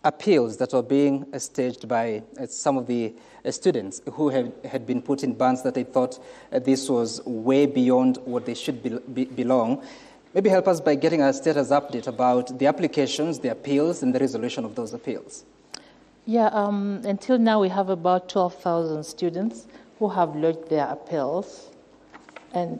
appeals that were being staged by some of the students who had been put in bands that they thought this was way beyond what they should belong. Maybe help us by getting a status update about the applications, the appeals, and the resolution of those appeals. Yeah, until now we have about 12,000 students who have lodged their appeals, and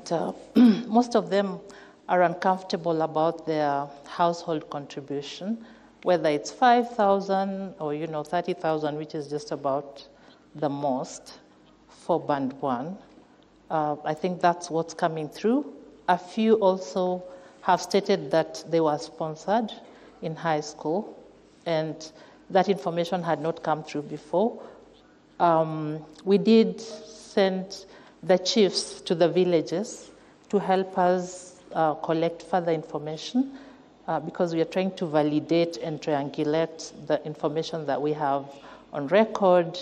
most of them are uncomfortable about their household contribution, whether it's 5,000 or 30,000, which is just about the most for Band 1. I think that's what's coming through. A few also have stated that they were sponsored in high school, and that information had not come through before. We did send the chiefs to the villages to help us collect further information because we are trying to validate and triangulate the information that we have on record,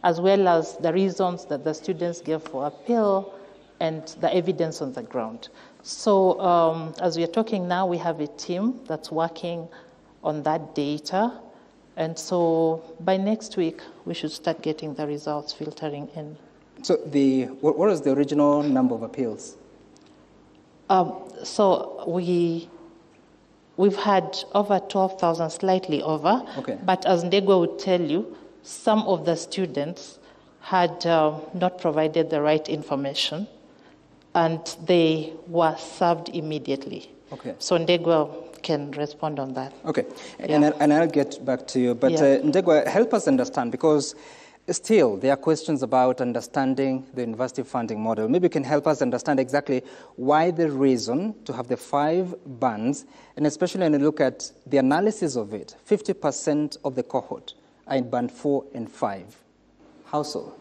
as well as the reasons that the students gave for appeal and the evidence on the ground. So as we are talking now, we have a team that's working on that data. And so by next week, we should start getting the results filtering in. So what was the original number of appeals? So we've had over 12,000, slightly over. Okay. But as Ndegwa would tell you, some of the students had not provided the right information, and they were served immediately. Okay. So Ndegwa can respond on that. Okay, Yeah. and I'll get back to you. But Yeah. Ndegwa, help us understand, because still there are questions about understanding the university funding model. Maybe you can help us understand exactly why the reason to have the 5 bands, and especially when you look at the analysis of it, 50% of the cohort are in band 4 and 5. How so?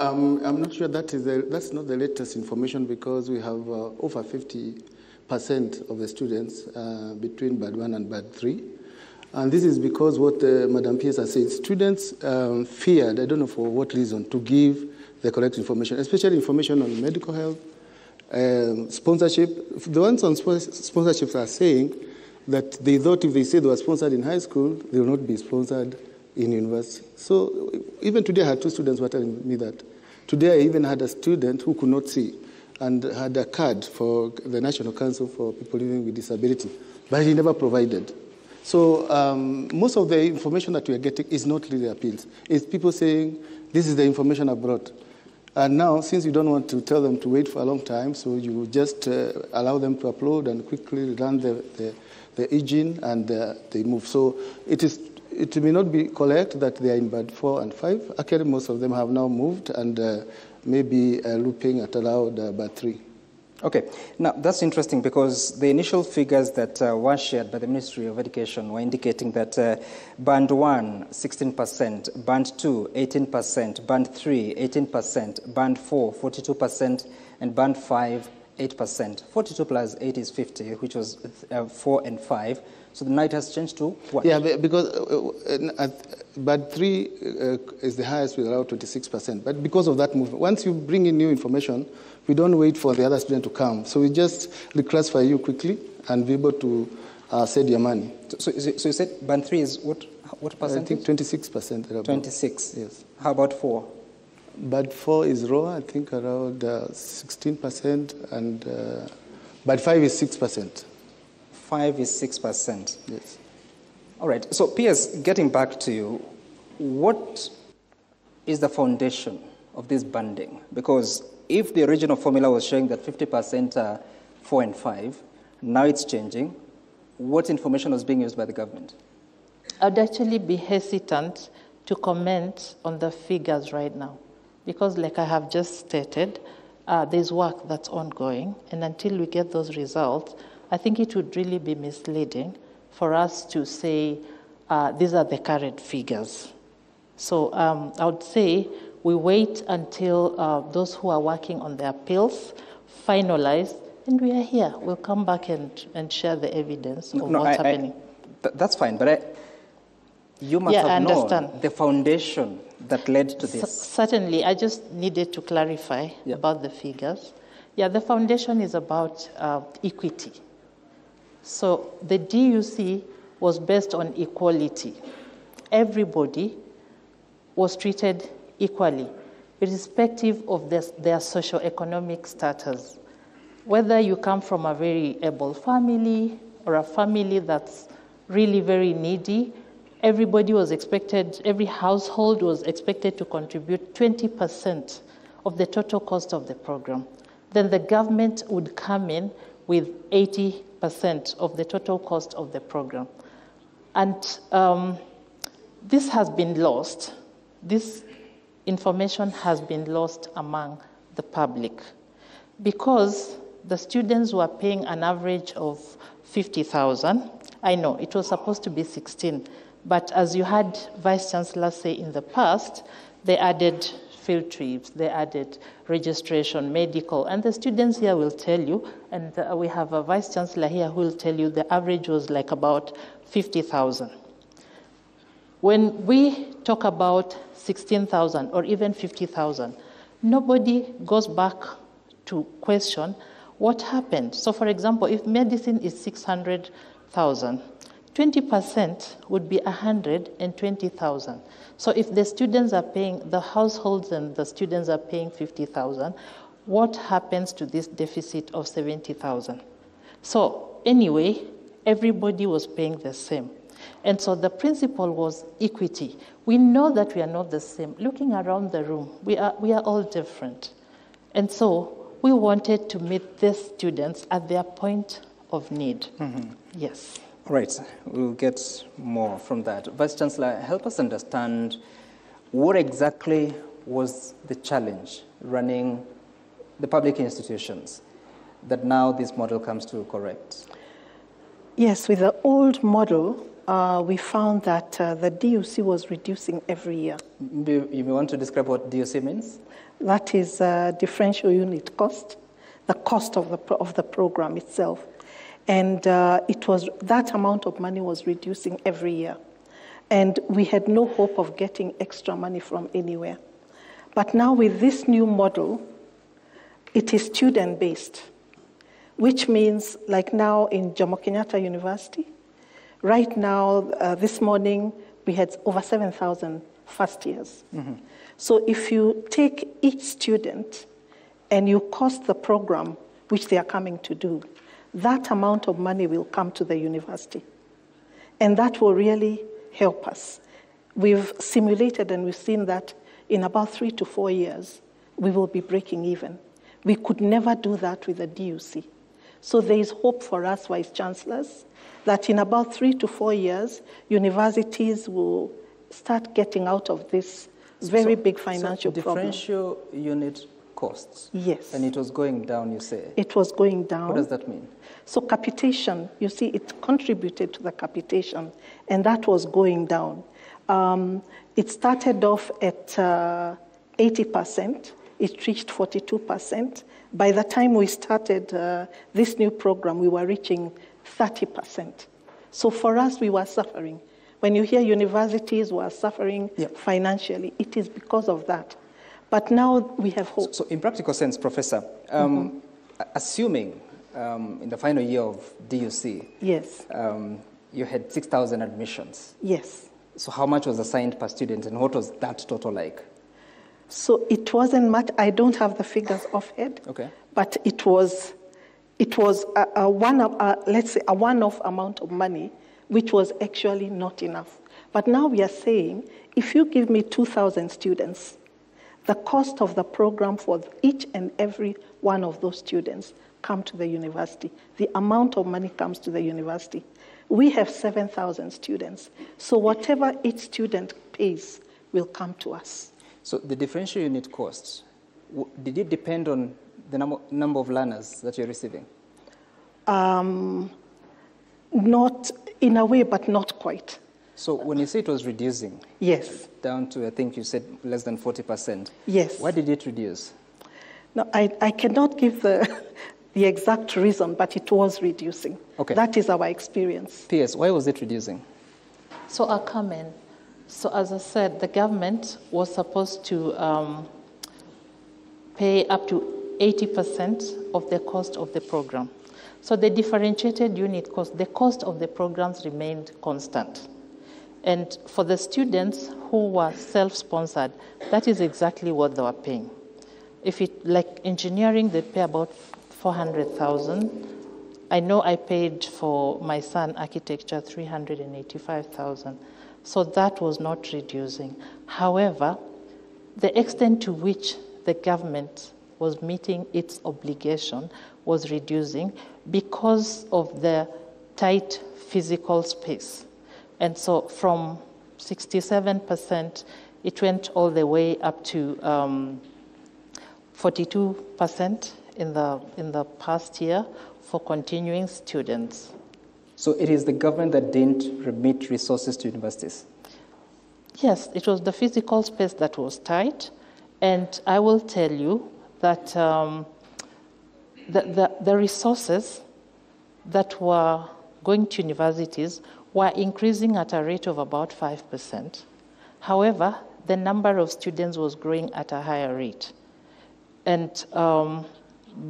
I'm not sure that's not the latest information, because we have over 50% of the students between Band 1 and Band 3. And this is because what Madam Pierce has said, students feared, I don't know for what reason, to give the correct information, especially information on medical health, sponsorship. The ones on sponsorships are saying that they thought if they say they were sponsored in high school, they will not be sponsored in university. So even today I had 2 students who were telling me that. Today I even had a student who could not see and had a card for the National Council for People Living with Disability, but he never provided. So most of the information that we are getting is not really appeals. It's people saying, this is the information I brought. And now, since you don't want to tell them to wait for a long time, so you just allow them to upload and quickly run the engine, and they move. So it may not be correct that they are in Band 4 and 5. Actually, most of them have now moved and maybe looping at around Band 3. Okay, now that's interesting, because the initial figures that were shared by the Ministry of Education were indicating that Band 1, 16%, Band 2, 18%, Band 3, 18%, Band 4, 42%, and Band 5, 8%. 42 plus 8 is 50, which was 4 and 5. So the night has changed to what? Yeah, because Band 3 is the highest with around 26%. But because of that movement, once you bring in new information, we don't wait for the other student to come. So we just reclassify you quickly and be able to send your money. So you said Band 3 is what percentage? I think 26%. 26? Yes. How about 4? Band 4 is raw, I think around 16%, and Band 5 is 6%. 5 is 6%. Yes. All right. So, Piers, getting back to you, what is the foundation of this banding? Because if the original formula was showing that 50% are 4 and 5, now it's changing. What information was being used by the government? I'd actually be hesitant to comment on the figures right now, because like I have just stated, there's work that's ongoing, and until we get those results, I think it would really be misleading for us to say these are the current figures. So I would say we wait until those who are working on the appeals finalize, and we are here. We'll come back and share the evidence of what's happening. That's fine, but you must have known the foundation that led to this. Certainly, I just needed to clarify about the figures. Yeah, the foundation is about equity. So the DUC was based on equality. Everybody was treated equally, irrespective of their socioeconomic status. Whether you come from a very able family or a family that's really very needy, everybody was expected, every household was expected to contribute 20% of the total cost of the program. Then the government would come in with 80% of the total cost of the program. And this has been lost. This information has been lost among the public because the students were paying an average of 50,000. I know it was supposed to be 16, but as you had Vice Chancellor say in the past, they added field trips, they added registration, medical, and the students here will tell you, and we have a Vice Chancellor here who will tell you the average was like about 50,000. When we talk about 16,000 or even 50,000, nobody goes back to question what happened. So for example, if medicine is 600,000, 20% would be 120,000. So if the students are paying, the households and the students are paying 50,000, what happens to this deficit of 70,000? So anyway, everybody was paying the same. And so the principle was equity. We know that we are not the same. Looking around the room, we are all different. And so we wanted to meet these students at their point of need. Mm-hmm. Yes. All right, we'll get more from that. Vice Chancellor, help us understand what exactly was the challenge running the public institutions that now this model comes to correct? Yes, with the old model, we found that the DUC was reducing every year. You want to describe what DUC means? That is differential unit cost, the cost of the program itself. And that amount of money was reducing every year. And we had no hope of getting extra money from anywhere. But now with this new model, it is student-based, which means like now in Jomo Kenyatta University, right now, this morning, we had over 7,000 first years. Mm-hmm. So if you take each student and you cost the program which they are coming to do, that amount of money will come to the university. And that will really help us. We've simulated and we've seen that in about 3 to 4 years, we will be breaking even. We could never do that with the DUC. So there is hope for us, Vice Chancellors, that in about 3 to 4 years, universities will start getting out of this very big financial problem. Differential unit costs. Yes. And it was going down, you say? It was going down. What does that mean? So capitation, you see, it contributed to the capitation, and that was going down. It started off at 80%. It reached 42%. By the time we started this new program, we were reaching 30%. So for us, we were suffering. When you hear universities were suffering financially, it is because of that. But now we have hope. So in practical sense, Professor, assuming in the final year of DUC, yes, you had 6,000 admissions. Yes. So how much was assigned per student, and what was that total like? So it wasn't much. I don't have the figures offhand. Okay. But it was let's say a one-off amount of money, which was actually not enough. But now we are saying, if you give me 2,000 students, the cost of the program for each and every one of those students come to the university. The amount of money comes to the university. We have 7,000 students. So whatever each student pays will come to us. So the differential unit costs, did it depend on the number of learners that you're receiving? Not in a way, but not quite. So when you say it was reducing, yes, down to, I think you said less than 40%. Yes. Why did it reduce? No, I cannot give the exact reason, but it was reducing. Okay. That is our experience. PS, why was it reducing? So I'll come in. So as I said, the government was supposed to pay up to 80% of the cost of the program. So the differentiated unit cost, the cost of the programs remained constant. And for the students who were self-sponsored, that is exactly what they were paying. If it, like engineering, they pay about 400,000. I know I paid for my son architecture 385,000. So that was not reducing. However, the extent to which the government was meeting its obligation was reducing because of the tight physical space. And so from 67%, it went all the way up to 42% in the past year for continuing students. So it is the government that didn't remit resources to universities? Yes, it was the physical space that was tight. And I will tell you that the resources that were going to universities were increasing at a rate of about 5%. However, the number of students was growing at a higher rate. And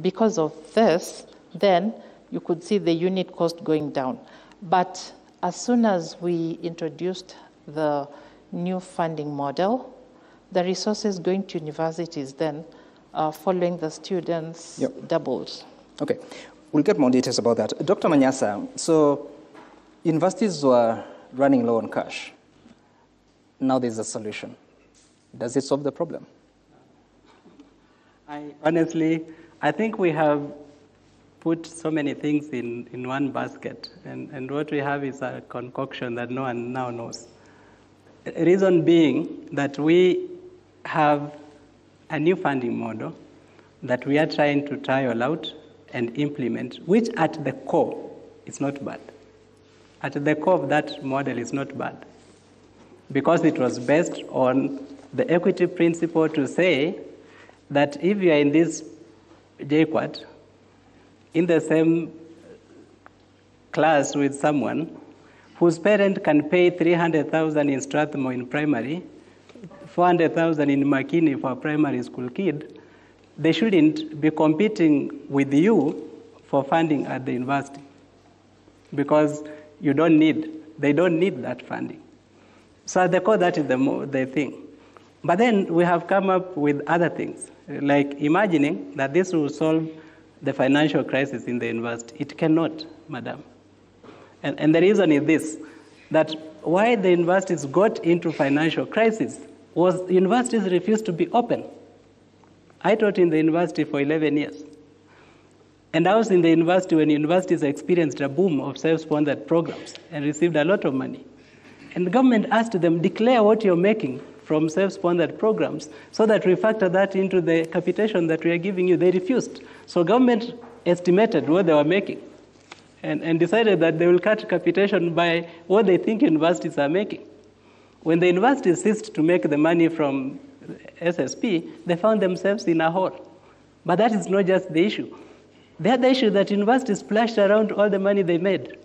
because of this, then you could see the unit cost going down. But as soon as we introduced the new funding model, the resources going to universities then, following the students, doubled. Okay, we'll get more details about that. Dr. Manyasa, so universities were running low on cash. Now there's a solution. Does it solve the problem? Honestly, I think we have put so many things in one basket, and what we have is a concoction that no one now knows. Reason being that we have a new funding model that we are trying to trial out and implement, which at the core is not bad. At the core of that model is not bad, because it was based on the equity principle to say that if you are in this JKUAT, in the same class with someone whose parent can pay 300,000 in Strathmore in primary, 400,000 in Makini for a primary school kid, they shouldn't be competing with you for funding at the university, because they don't need that funding. So at the core, that is the thing. But then we have come up with other things, like imagining that this will solve the financial crisis in the university. It cannot, madam. And the reason is this, that why the universities got into financial crisis was universities refused to be open. I taught in the university for 11 years. And I was in the university when universities experienced a boom of self-sponsored programs and received a lot of money. And the government asked them, declare what you're making from self-sponsored programs so that we factor that into the capitation that we are giving you. They refused. So government estimated what they were making and decided that they will cut capitation by what they think universities are making. When the universities ceased to make the money from SSP, they found themselves in a hole. But that is not just the issue. The other issue that universities splashed around all the money they made.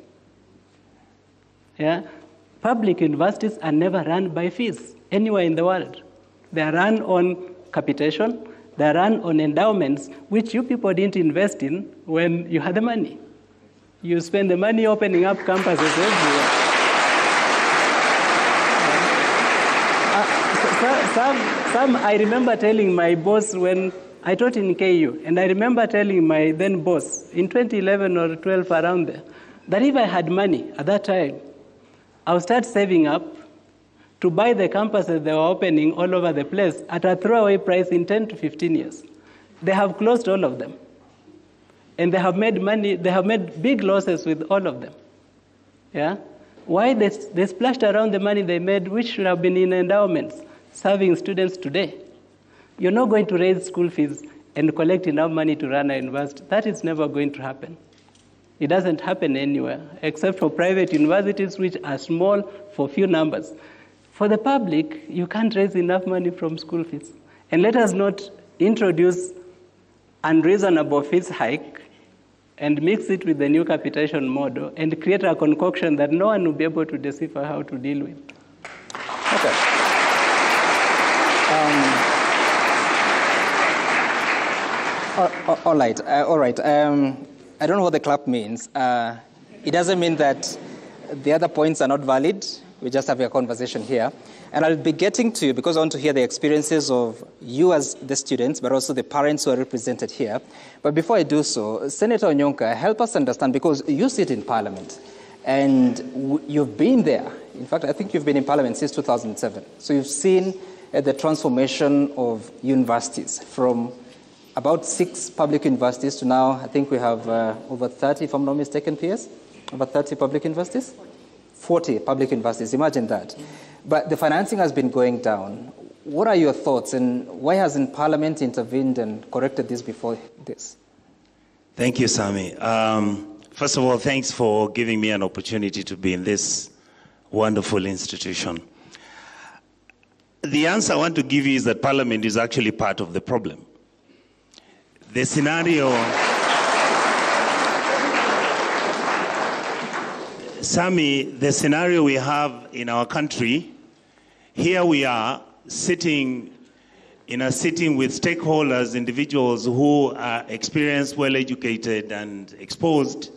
Yeah? Public universities are never run by fees anywhere in the world. They are run on capitation, they are run on endowments, which you people didn't invest in when you had the money. You spend the money opening up campuses everywhere. Some I remember telling my boss when I taught in KU, and I remember telling my then boss in 2011 or 12 around there, that if I had money at that time, I would start saving up to buy the campuses they were opening all over the place at a throwaway price in 10 to 15 years. They have closed all of them. And they have made money, they have made big losses with all of them. Yeah? Why? They splashed around the money they made, which should have been in endowments, serving students today. You're not going to raise school fees and collect enough money to run a university. That is never going to happen. It doesn't happen anywhere, except for private universities, which are small for few numbers. For the public, you can't raise enough money from school fees. And let us not introduce unreasonable fees hike and mix it with the new capitation model and create a concoction that no one will be able to decipher how to deal with. Okay. All right. I don't know what the clap means. It doesn't mean that the other points are not valid. We're just having a conversation here. And I'll be getting to you because I want to hear the experiences of you as the students, but also the parents who are represented here. But before I do so, Senator Onyonka, help us understand, because you sit in Parliament and you've been there. In fact, I think you've been in Parliament since 2007. So you've seen the transformation of universities from about 6 public universities to now, I think we have over 30, if I'm not mistaken, PS? Over 30 public universities? 40 public universities, imagine that. But the financing has been going down. What are your thoughts, and why hasn't Parliament intervened and corrected this before this? Thank you, Sami. First of all, thanks for giving me an opportunity to be in this wonderful institution. The answer I want to give you is that Parliament is actually part of the problem. The scenario, Sami, the scenario we have in our country, here we are sitting in a sitting with stakeholders, individuals who are experienced, well-educated, and exposed.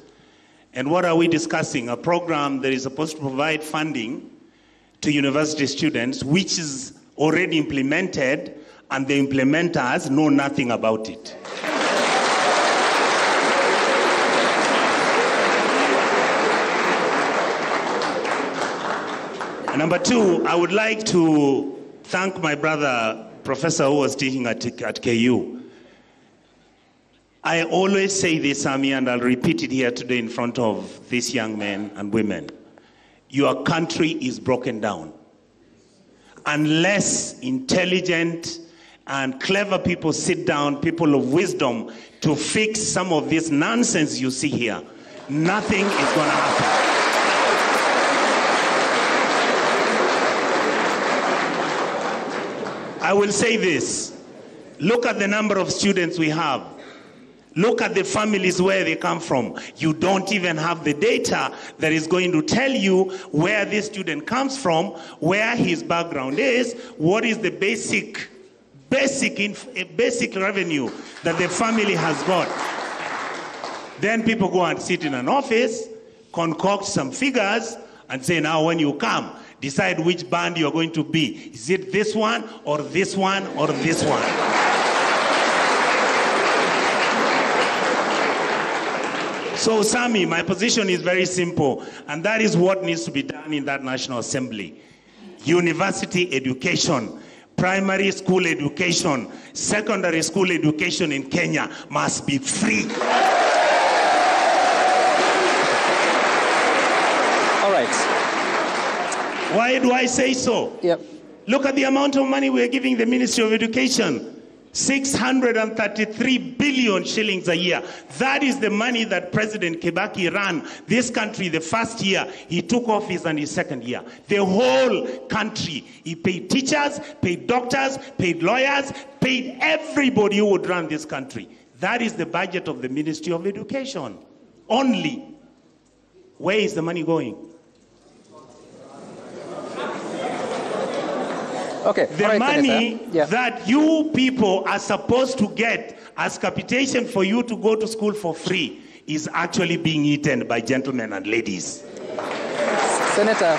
And what are we discussing? A program that is supposed to provide funding to university students, which is already implemented, and the implementers know nothing about it. Number 2, I would like to thank my brother, Professor, who was teaching at KU. I always say this, Sami, and I'll repeat it here today in front of these young men and women. Your country is broken down. Unless intelligent and clever people sit down, people of wisdom, to fix some of this nonsense you see here, nothing is going to happen. I will say this. Look at the number of students we have. Look at the families where they come from. You don't even have the data that is going to tell you where this student comes from, where his background is, what is the basic revenue that the family has got. Then people go and sit in an office, concoct some figures, and say, now when you come, decide which band you're going to be. Is it this one, or this one, or this one? So, Sami, my position is very simple, and that is what needs to be done in that National Assembly. University education, primary school education, secondary school education in Kenya must be free. All right. Why do I say so? Yep. Look at the amount of money we're giving the Ministry of Education. 633 billion shillings a year. That is the money that President Kibaki ran this country the first year he took office and his second year. The whole country. He paid teachers, paid doctors, paid lawyers, paid everybody who would run this country. That is the budget of the Ministry of Education. Only. Where is the money going? Okay. The money that you people are supposed to get as capitation for you to go to school for free is actually being eaten by gentlemen and ladies. Senator.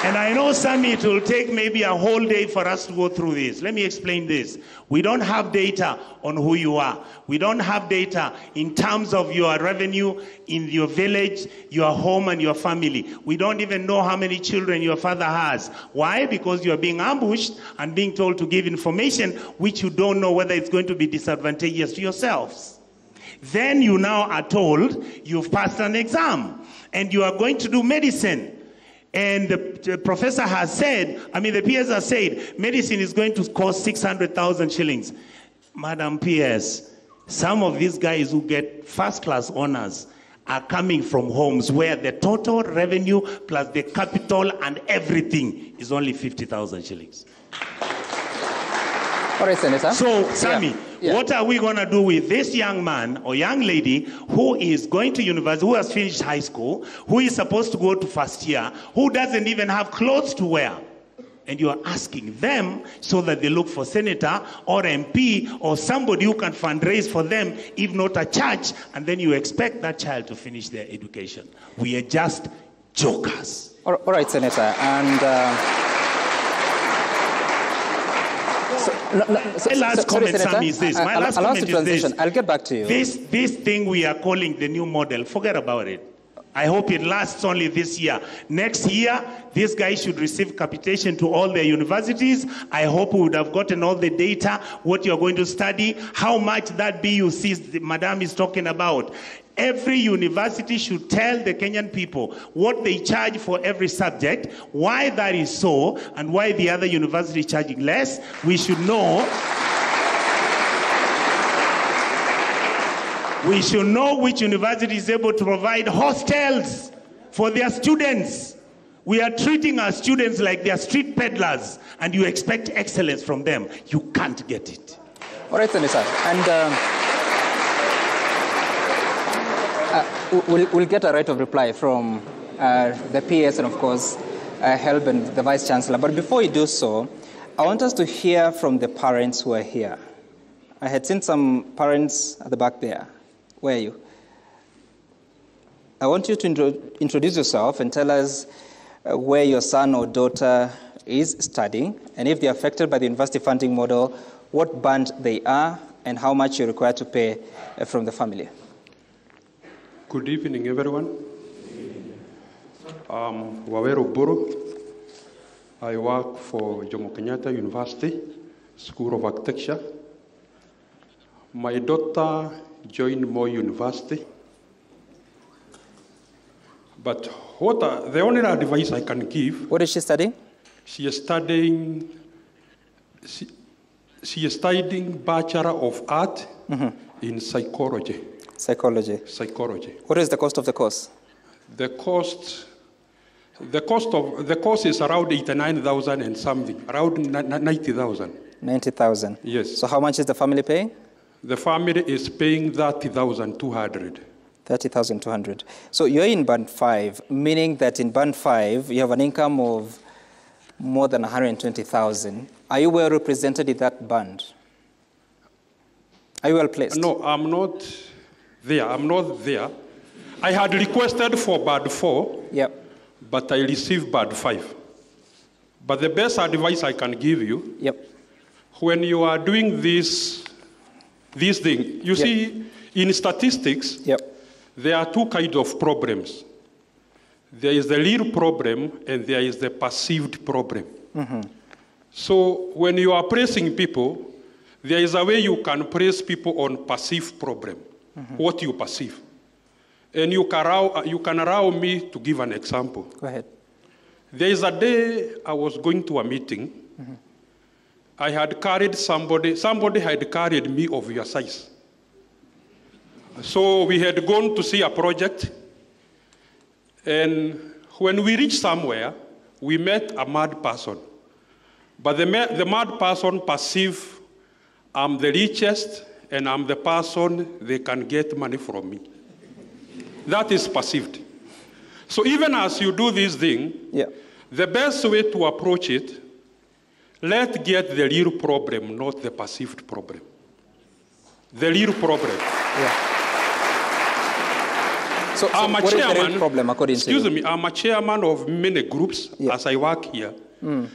And I know, Sami, it will take maybe a whole day for us to go through this. Let me explain this. We don't have data on who you are. We don't have data in terms of your revenue in your village, your home, and your family. We don't even know how many children your father has. Why? Because you are being ambushed and being told to give information which you don't know whether it's going to be disadvantageous to yourselves. Then you now are told you've passed an exam and you are going to do medicine. And the professor has said, the PS has said, medicine is going to cost 600,000 shillings. Madam PS, some of these guys who get first-class honors are coming from homes where the total revenue plus the capital and everything is only 50,000 shillings. All right, Senator. So, Sami, what are we going to do with this young man or young lady who is going to university, who has finished high school, who is supposed to go to first year, who doesn't even have clothes to wear? and you are asking them so that they look for senator or MP or somebody who can fundraise for them, if not a church, and then you expect that child to finish their education. We are just jokers. All right, Senator. And my last comment, Sam, is this. My last comment is this. I'll get back to you. This thing we are calling the new model, forget about it. I hope it lasts only this year. Next year, these guys should receive capitation to all their universities. I hope we would have gotten all the data, what you're going to study, how much that BUC Madam is talking about. Every university should tell the Kenyan people what they charge for every subject, why that is so, and why the other university is charging less. We should know. We should know which university is able to provide hostels for their students. We are treating our students like they are street peddlers, and you expect excellence from them. You can't get it. All right, Senator. And we'll get a right of reply from the PS and, of course, Helb and the Vice-Chancellor. But before we do so, I want us to hear from the parents who are here. I had seen some parents at the back there. Where are you? I want you to introduce yourself and tell us where your son or daughter is studying, and if they're affected by the university funding model, what band they are, and how much you're required to pay from the family. Good evening, everyone. Wawero Buru. I work for Jomo Kenyatta University, School of Architecture. My daughter joined Moi University. But the only advice I can give... What is she studying? She is studying Bachelor of Art in Psychology. Psychology. Psychology. What is the cost of the course? The course is around 89,000 and something, around 90,000. 90,000. Yes. So how much is the family paying? The family is paying 30,200. 30,200. So you're in band 5, meaning that in band 5 you have an income of more than 120,000. Are you well represented in that band? Are you well placed? No, I'm not there. I'm not there. I had requested for band 4, yep, but I received band 5. But the best advice I can give you, yep, when you are doing this thing, you see, in statistics, yep, there are two kinds of problems. There is the real problem and there is the perceived problem. So when you are praising people, there is a way you can praise people on perceived problem, what you perceive. And you can allow me to give an example. Go ahead. There is a day I was going to a meeting. I had carried somebody had carried me of your size. So we had gone to see a project, and when we reached somewhere, we met a mad person. But the mad person perceived I'm the richest and I'm the person they can get money from me. That is perceived. So even as you do this thing, the best way to approach it, let's get the real problem, not the perceived problem. The real problem. So I'm a what chairman, is the real problem according to you? excuse me, I'm a chairman of many groups as I work here.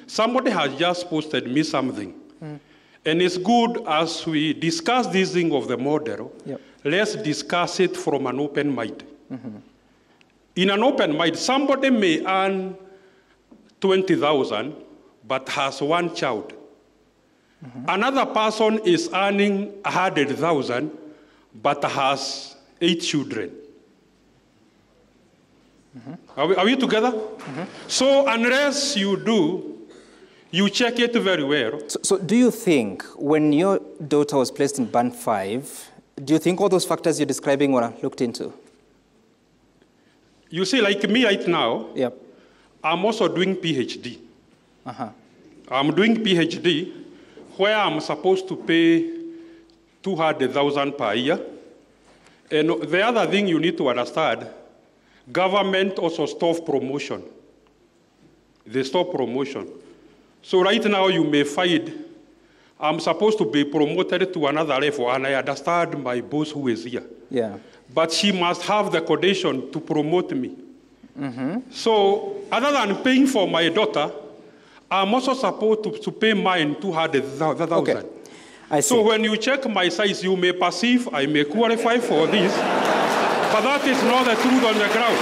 Somebody has just posted me something. And it's good as we discuss this thing of the model, let's discuss it from an open mind. In an open mind, somebody may earn 20,000 but has one child. Another person is earning 100,000 but has 8 children. Are we together? So unless you do, you check it very well. So do you think when your daughter was placed in band 5, do you think all those factors you're describing were looked into? You see, like me right now, Yep. I'm also doing PhD. I'm doing PhD where I'm supposed to pay 200,000 per year. And the other thing you need to understand, government also stop promotion. They stop promotion. So right now you may find I'm supposed to be promoted to another level, and I understand my boss who is here. Yeah. But she must have the condition to promote me. So other than paying for my daughter, I'm also supposed to pay mine 200,000. Okay. I see. So when you check my size, you may perceive I may qualify for this, but that is not the truth on the ground.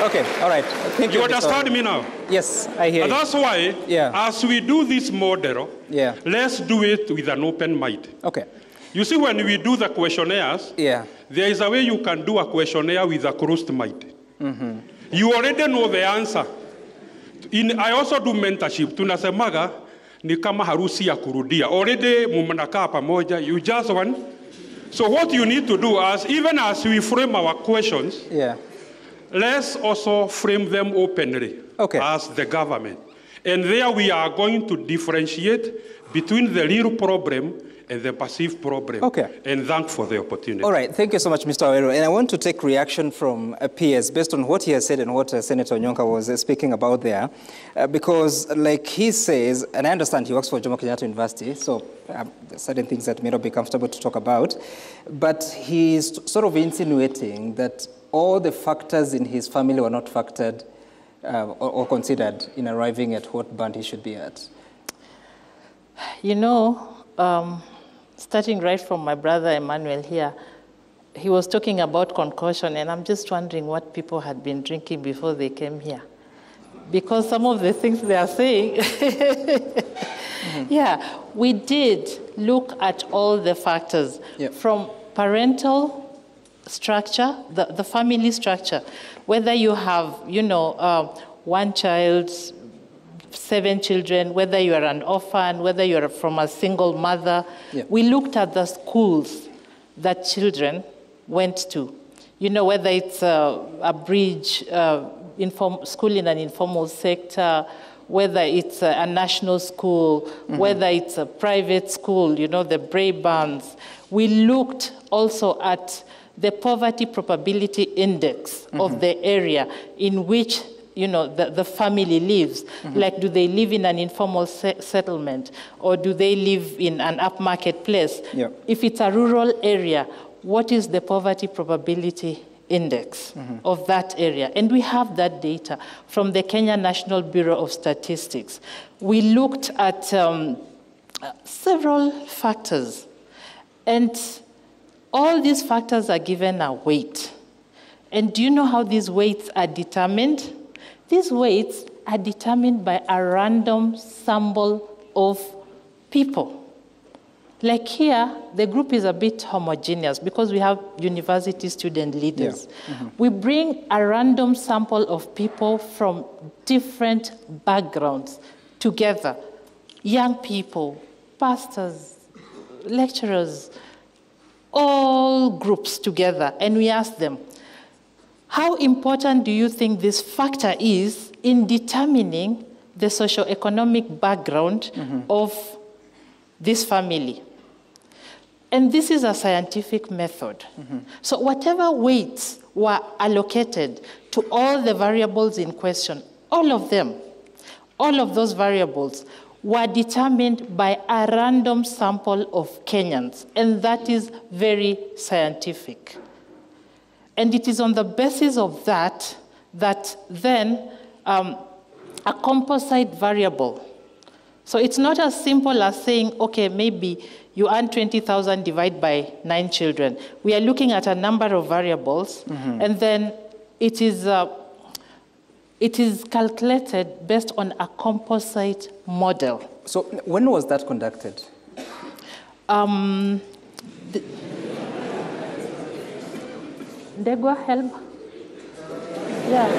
Okay, all right. Thank you. You understand me now? Yes, I hear you. That's why, Yeah. as we do this model, Yeah. let's do it with an open mind. Okay. You see, when we do the questionnaires, Yeah. there is a way you can do a questionnaire with a closed mind. You already know the answer. I also do mentorship. Tunasemaga ni kama harusi ya kurudia. Already mumnakaa pamoja, you just want. So what you need to do even as we frame our questions, Yeah. let's also frame them openly as the government. And there we are going to differentiate between the real problem and the perceived problem. Okay. And thank for the opportunity. All right. Thank you so much, Mr. Awero. And I want to take reaction from peers based on what he has said and what Senator Onyonka was speaking about there. Because like he says, and I understand he works for Jomo Kenyatta University, so certain things that may not be comfortable to talk about, but he's sort of insinuating that all the factors in his family were not factored or considered in arriving at what band he should be at. You know, starting right from my brother Emmanuel here, he was talking about concussion, and I'm just wondering what people had been drinking before they came here. Because some of the things they are saying, yeah, we did look at all the factors from parental structure, the family structure, whether you have, you know, one child, 7 children, whether you are an orphan, whether you are from a single mother. Yeah. We looked at the schools that children went to. You know, whether it's a bridge school in an informal sector, whether it's a national school, whether it's a private school, you know, the Braybans. We looked also at the poverty probability index of the area in which, you know, the family lives. Like, do they live in an informal settlement, or do they live in an upmarket place? If it's a rural area, what is the poverty probability index of that area? And we have that data from the Kenya National Bureau of Statistics. We looked at several factors, and all these factors are given a weight. And do you know how these weights are determined? These weights are determined by a random sample of people. Like here, the group is a bit homogeneous because we have university student leaders. We bring a random sample of people from different backgrounds together. Young people, pastors, lecturers, all groups together, and we ask them, how important do you think this factor is in determining the socioeconomic background of this family? And this is a scientific method. So whatever weights were allocated to all the variables in question, all of them, all of those variables were determined by a random sample of Kenyans, and that is very scientific. And it is on the basis of that that then a composite variable. So it's not as simple as saying, okay, maybe you earn 20,000 divided by 9 children. We are looking at a number of variables, and then it is calculated based on a composite model. So when was that conducted? Ndegwa, help. Yeah.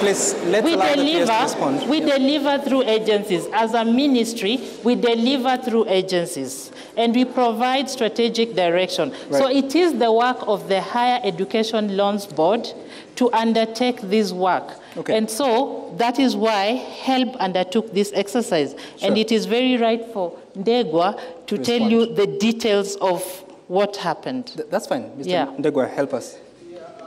please, let's allow the peers to respond. We deliver through agencies. As a ministry, we deliver through agencies. And we provide strategic direction. Right. So it is the work of the Higher Education Loans Board to undertake this work. Okay. And so that is why HELB undertook this exercise. Sure. And it is very right for Ndegwa to tell you the details of what happened. That's fine. Mr. Ndegwa, help us.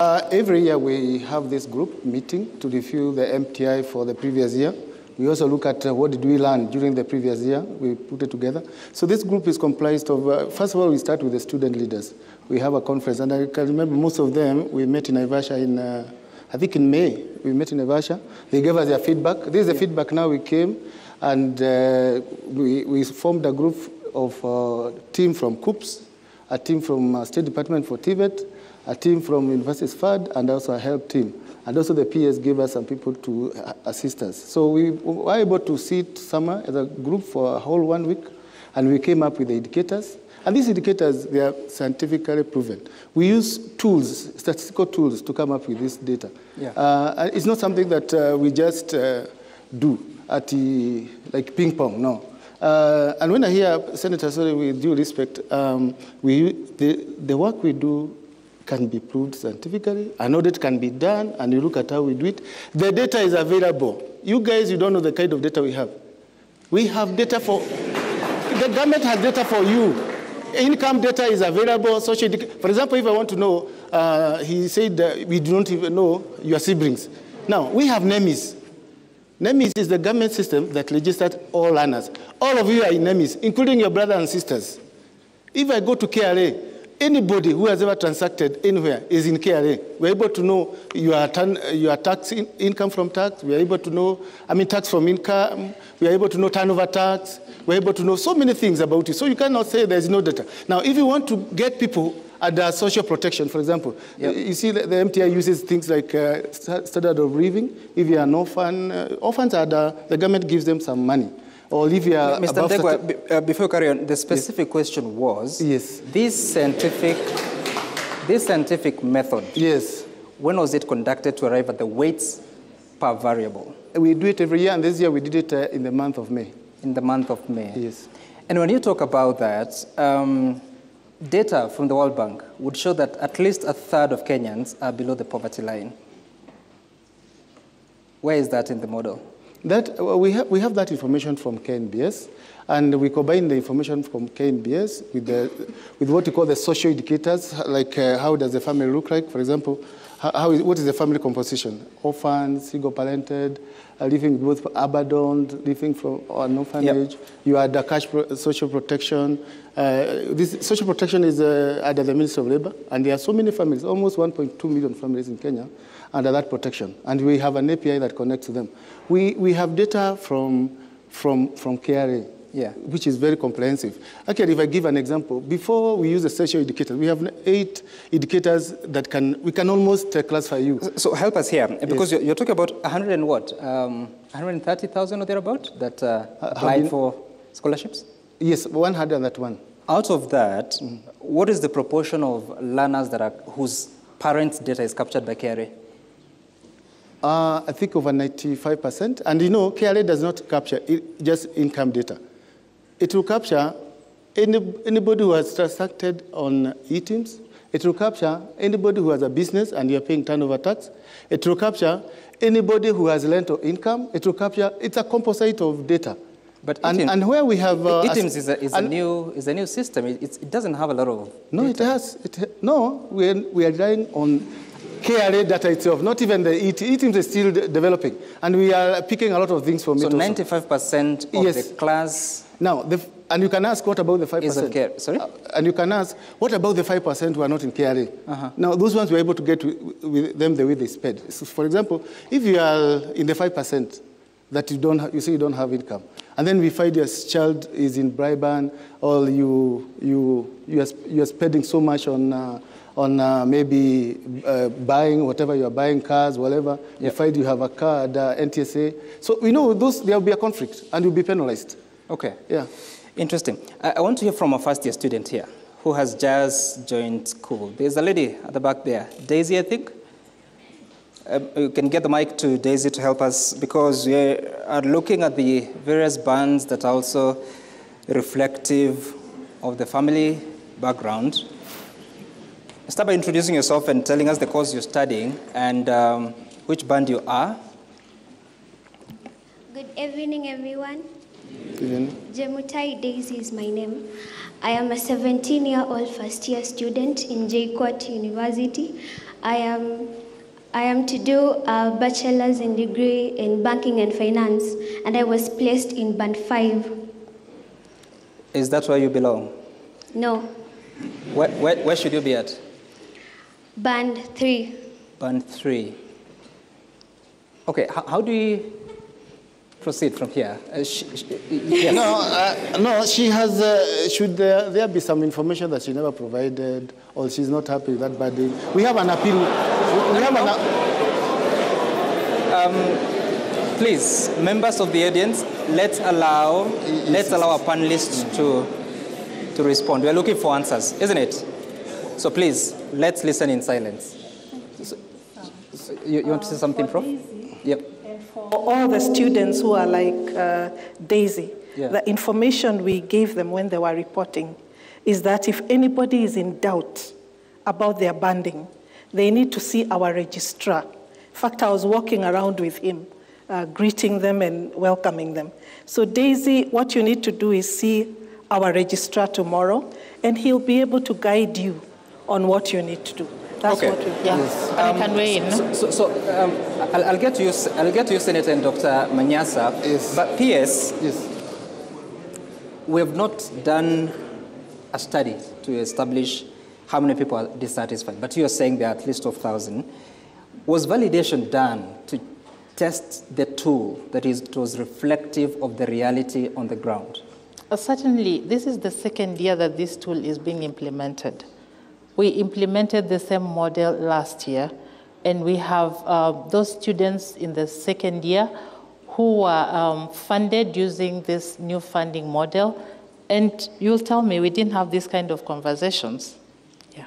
Every year we have this group meeting to review the MTI for the previous year. We also look at what did we learn during the previous year. We put it together. So this group is comprised of, first of all, we start with the student leaders. We have a conference, and I can remember most of them, we met in Naivasha in, I think in May, we met in Naivasha. They gave us their feedback. This is the feedback now. We came, and we formed a group of a team from COOPS, a team from State Department for TVET, a team from Universities FAD, and also a HELP team. And also the PS gave us some people to assist us. So we were able to sit somewhere as a group for a whole 1 week, and we came up with the indicators. And these indicators, they are scientifically proven. We use tools, statistical tools, to come up with this data. Yeah. It's not something that we just do at like ping pong, no. And when I hear Senator, sorry, with due respect, the work we do can be proved scientifically. An audit can be done, and you look at how we do it. The data is available. You guys, you don't know the kind of data we have. We have data for, the government has data for you. Income data is available. Social, for example, if I want to know, he said we do not even know your siblings. Now, we have NEMIS. NEMIS is the government system that registered all learners. All of you are in NEMIS, including your brothers and sisters. If I go to KRA, anybody who has ever transacted anywhere is in KRA. We're able to know your tax income from tax. We're able to know, tax from income. We're able to know turnover tax. We're able to know so many things about you. So you cannot say there's no data. Now, if you want to get people under social protection, for example, you see the MTI uses things like standard of living. If you're an orphan, orphans are the government gives them some money. Or if you are Mr. Ndegwa, before you carry on, the specific question was, this scientific method, when was it conducted to arrive at the weights per variable? We do it every year, and this year we did it in the month of May. In the month of May. Yes. And when you talk about that, data from the World Bank would show that at least 1/3 of Kenyans are below the poverty line. Where is that in the model? That, we have that information from KNBS, and we combine the information from KNBS with what we call the social indicators, like how does the family look like, for example, what is the family composition? Orphans, single-parented, living with abandoned, living from an orphanage. You are the cash social protection. This social protection is under the Ministry of Labor, and there are so many families, almost 1.2 million families in Kenya, under that protection. And we have an API that connects to them. We have data from KRA, which is very comprehensive. Actually, if I give an example, before we use the social indicators, we have 8 indicators that we can almost classify you. So help us here, because you're talking about 130,000 or thereabout that applied for scholarships? Yes, 101. Out of that, what is the proportion of learners whose parents' data is captured by KRA? I think over 95%. And you know, KRA does not capture just income data. It will capture anybody who has transacted on e-teams. It will capture anybody who has a business and you're paying turnover tax. It will capture anybody who has rental income. It will capture, it's a composite of data. But and where we have... e-teams is a new system. It doesn't have a lot of No, data. it has. We are relying on KRA data itself, not even the e-teams is still developing. And we are picking a lot of things from it. So 95% of the class... Now, and you can ask, what about the 5%? Is on KRA. Sorry? And you can ask, what about the 5% who are not in KRA? Now, those ones we're able to get with them the way they spend. So, for example, if you are in the 5% that you say you don't have income, and then we find your child is in Briban, or you are spending so much on maybe buying whatever you are buying, cars, whatever. You find you have a car at NTSA. So we know there will be a conflict and you'll be penalized. Okay. Yeah. Interesting. I want to hear from a first-year student here who has just joined school. There's a lady at the back there, Daisy, I think. You can get the mic to Daisy to help us, because we are looking at the various bands that are also reflective of the family background. Start by introducing yourself and telling us the course you're studying and which band you are. Good evening, everyone. Good evening. Jemutai Daisy is my name. I am a 17-year-old first-year student in JKUAT University. I am to do a bachelor's in degree in banking and finance, and I was placed in band 5. Is that where you belong? No. Where should you be at? Band 3. Band 3. Okay, how do we proceed from here? Yes. No, she has, should there be some information that she never provided, or she's not happy with that body? We have an appeal. Please, members of the audience, let's allow our panelists to respond. We are looking for answers, isn't it? So please, let's listen in silence. You want to say something, Prof? Yep. For all the students who are like Daisy, yeah. The information we gave them when they were reporting is that if anybody is in doubt about their banding, they need to see our registrar. In fact, I was walking around with him, greeting them and welcoming them. So Daisy, what you need to do is see our registrar tomorrow, and he'll be able to guide you on what you need to do. That's okay. What we Yeah, yes. I can weigh in. I'll get to you, Senator and Dr. Manyasa. Yes. But PS, Yes. we have not done a study to establish how many people are dissatisfied. But you are saying there are at least 12,000. Was validation done to test the tool that it was reflective of the reality on the ground? Certainly, this is the second year that this tool is being implemented. We implemented the same model last year, and we have those students in the second year who were funded using this new funding model. And you'll tell me, we didn't have this kind of conversations. Yeah.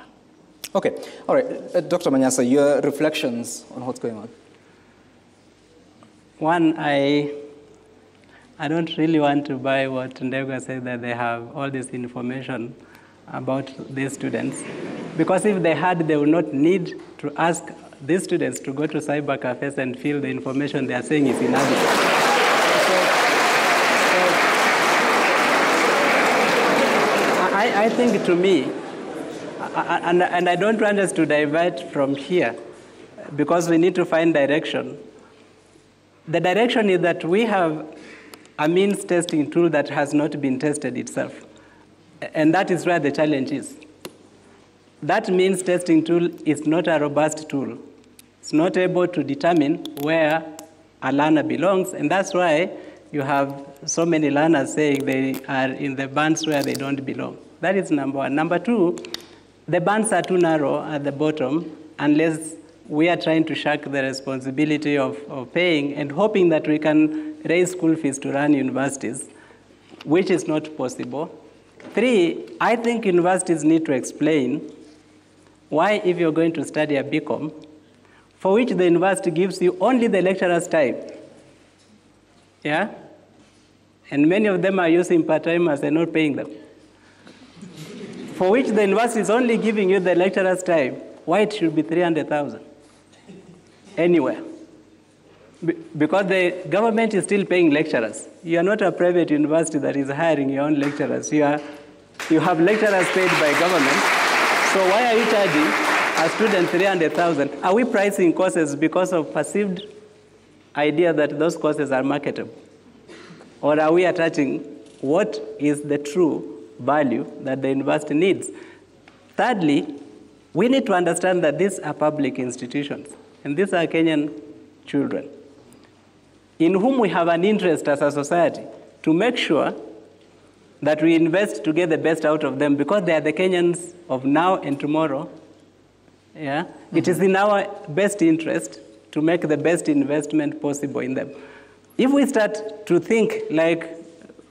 Okay. All right. Dr. Manyasa, your reflections on what's going on. One, I don't really want to buy what Ndegwa said, that they have all this information about these students. Because if they had, they would not need to ask these students to go to cyber cafes and fill the information they are saying is inadequate. I think, to me, and I don't want us to divert from here, because we need to find direction. The direction is that we have a means testing tool that has not been tested itself. And that is where the challenge is. That means testing tool is not a robust tool. It's not able to determine where a learner belongs, and that's why you have so many learners saying they are in the bands where they don't belong. That is number one. Number two, the bands are too narrow at the bottom unless we are trying to shirk the responsibility of paying and hoping that we can raise school fees to run universities, which is not possible. Three, I think universities need to explain why, if you're going to study a BCom, for which the university gives you only the lecturer's time, yeah? And many of them are using part-timers and not paying them. For which the university is only giving you the lecturer's time, why it should be 300,000 anywhere? Because the government is still paying lecturers. You are not a private university that is hiring your own lecturers. You have lecturers paid by government. So why are you charging a student 300,000? Are we pricing courses because of perceived idea that those courses are marketable? Or are we attaching what is the true value that the university needs? Thirdly, we need to understand that these are public institutions, and these are Kenyan children, in whom we have an interest as a society to make sure that we invest to get the best out of them, because they are the Kenyans of now and tomorrow. Yeah? Mm-hmm. It is in our best interest to make the best investment possible in them. If we start to think like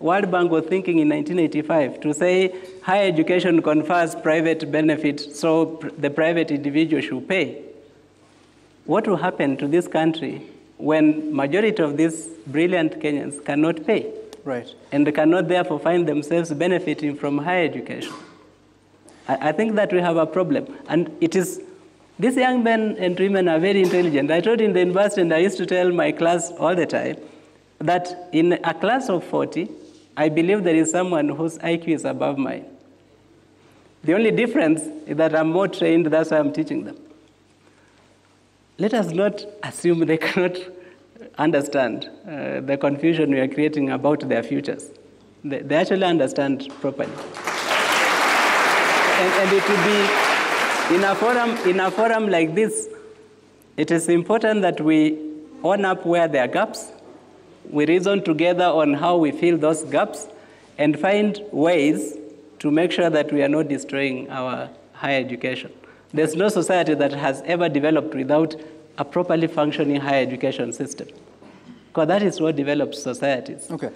World Bank was thinking in 1985, to say higher education confers private benefit, so the private individual should pay, what will happen to this country when majority of these brilliant Kenyans cannot pay? Right. And cannot therefore find themselves benefiting from higher education. I think that we have a problem. And it is, these young men and women are very intelligent. I taught in the university and I used to tell my class all the time that in a class of 40, I believe there is someone whose IQ is above mine. The only difference is that I'm more trained, that's why I'm teaching them. Let us not assume they cannot understand the confusion we are creating about their futures. They actually understand properly. And it will be, in a forum like this, it is important that we own up where there are gaps, we reason together on how we fill those gaps, and find ways to make sure that we are not destroying our higher education. There's no society that has ever developed without a properly functioning higher education system, because that is what develops societies. Okay.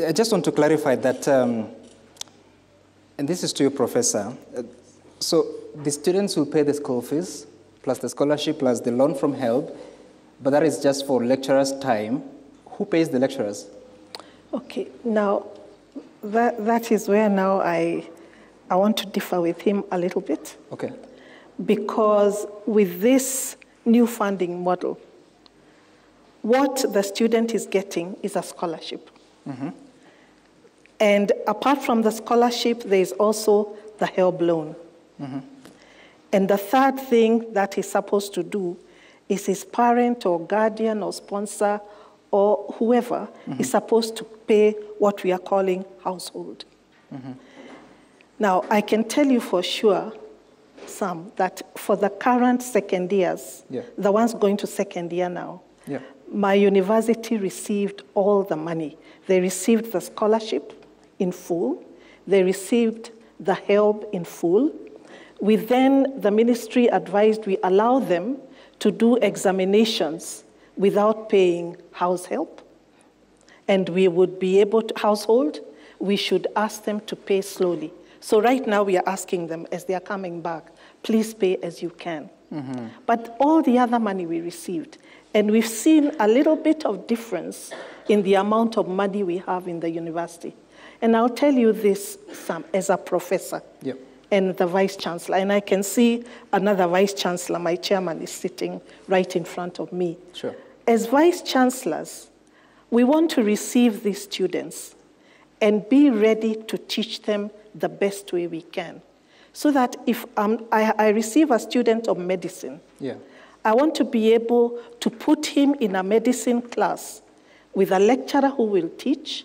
I just want to clarify that, and this is to you, Professor. So the students will pay the school fees, plus the scholarship, plus the loan from HELB, but that is just for lecturers' time. Who pays the lecturers? Okay, now, that is where now I want to differ with him a little bit. Okay. Because with this new funding model, what the student is getting is a scholarship. Mm-hmm. And apart from the scholarship, there is also the HELB loan. Mm-hmm. And the third thing that he's supposed to do is his parent or guardian or sponsor or whoever is supposed to pay what we are calling household. Mm-hmm. Now, I can tell you for sure, Sam, that for the current second years, the ones going to second year now, my university received all the money. They received the scholarship in full. They received the HELB in full. The ministry advised we allow them to do examinations without paying house help. And we would be able to, household, we should ask them to pay slowly. So right now we are asking them as they are coming back, please pay as you can. Mm-hmm. But all the other money we received, and we've seen a little bit of difference in the amount of money we have in the university. And I'll tell you this, Sam, as a professor and the vice chancellor, and I can see another vice chancellor, my chairman is sitting right in front of me. Sure. As vice chancellors, we want to receive these students and be ready to teach them the best way we can. So that if I receive a student of medicine, I want to be able to put him in a medicine class with a lecturer who will teach,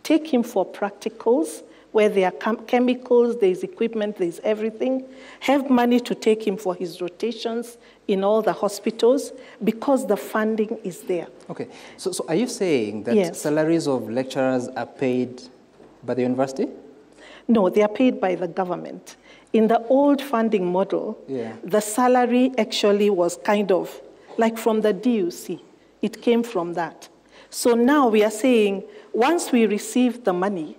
take him for practicals, where there are chemicals, there's equipment, there's everything, have money to take him for his rotations in all the hospitals, because the funding is there. Okay, so are you saying that salaries of lecturers are paid by the university? No, they are paid by the government. In the old funding model, the salary actually was kind of like from the DUC. It came from that. So now we are saying, once we receive the money,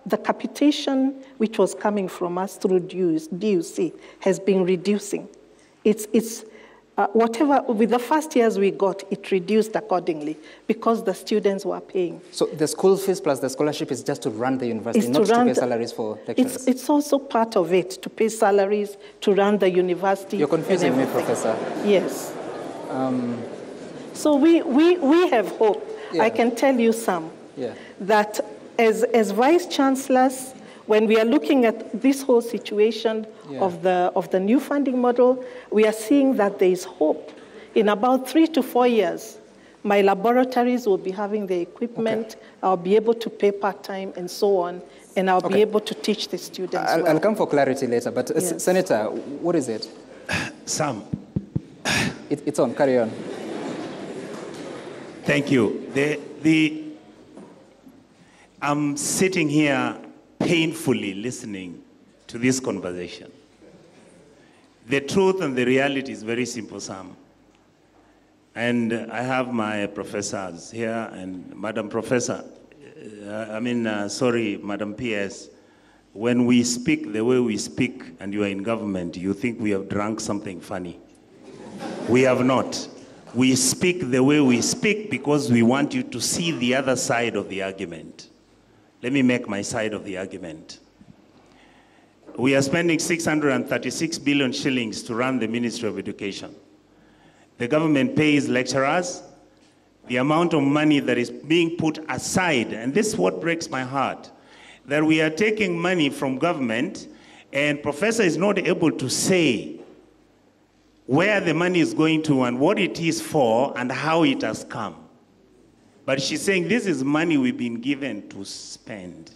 the capitation which was coming from us through DUC has been reducing. It's whatever, with the first years we got, it reduced accordingly because the students were paying. So the school fees plus the scholarship is just to run the university, not to pay salaries for lecturers? It's also part of it, to pay salaries, to run the university. You're confusing me, Professor. Yes. So we have hope. I can tell you, Sam, that as vice chancellors, when we are looking at this whole situation of the new funding model, we are seeing that there is hope. In about 3 to 4 years, my laboratories will be having the equipment, I'll be able to pay part-time and so on, and I'll be able to teach the students I'll come for clarity later, but Senator, what is it? Sam. It's on, carry on. Thank you. I'm sitting here painfully listening to this conversation. The truth and the reality is very simple, Sam. And I have my professors here, and Madam Professor, sorry, Madam PS, when we speak the way we speak and you are in government, you think we have drunk something funny. We have not. We speak the way we speak because we want you to see the other side of the argument. Let me make my side of the argument. We are spending 636 billion shillings to run the Ministry of Education. The government pays lecturers. The amount of money that is being put aside, and this is what breaks my heart, that we are taking money from government and professor is not able to say where the money is going to and what it is for and how it has come. But she's saying this is money we've been given to spend.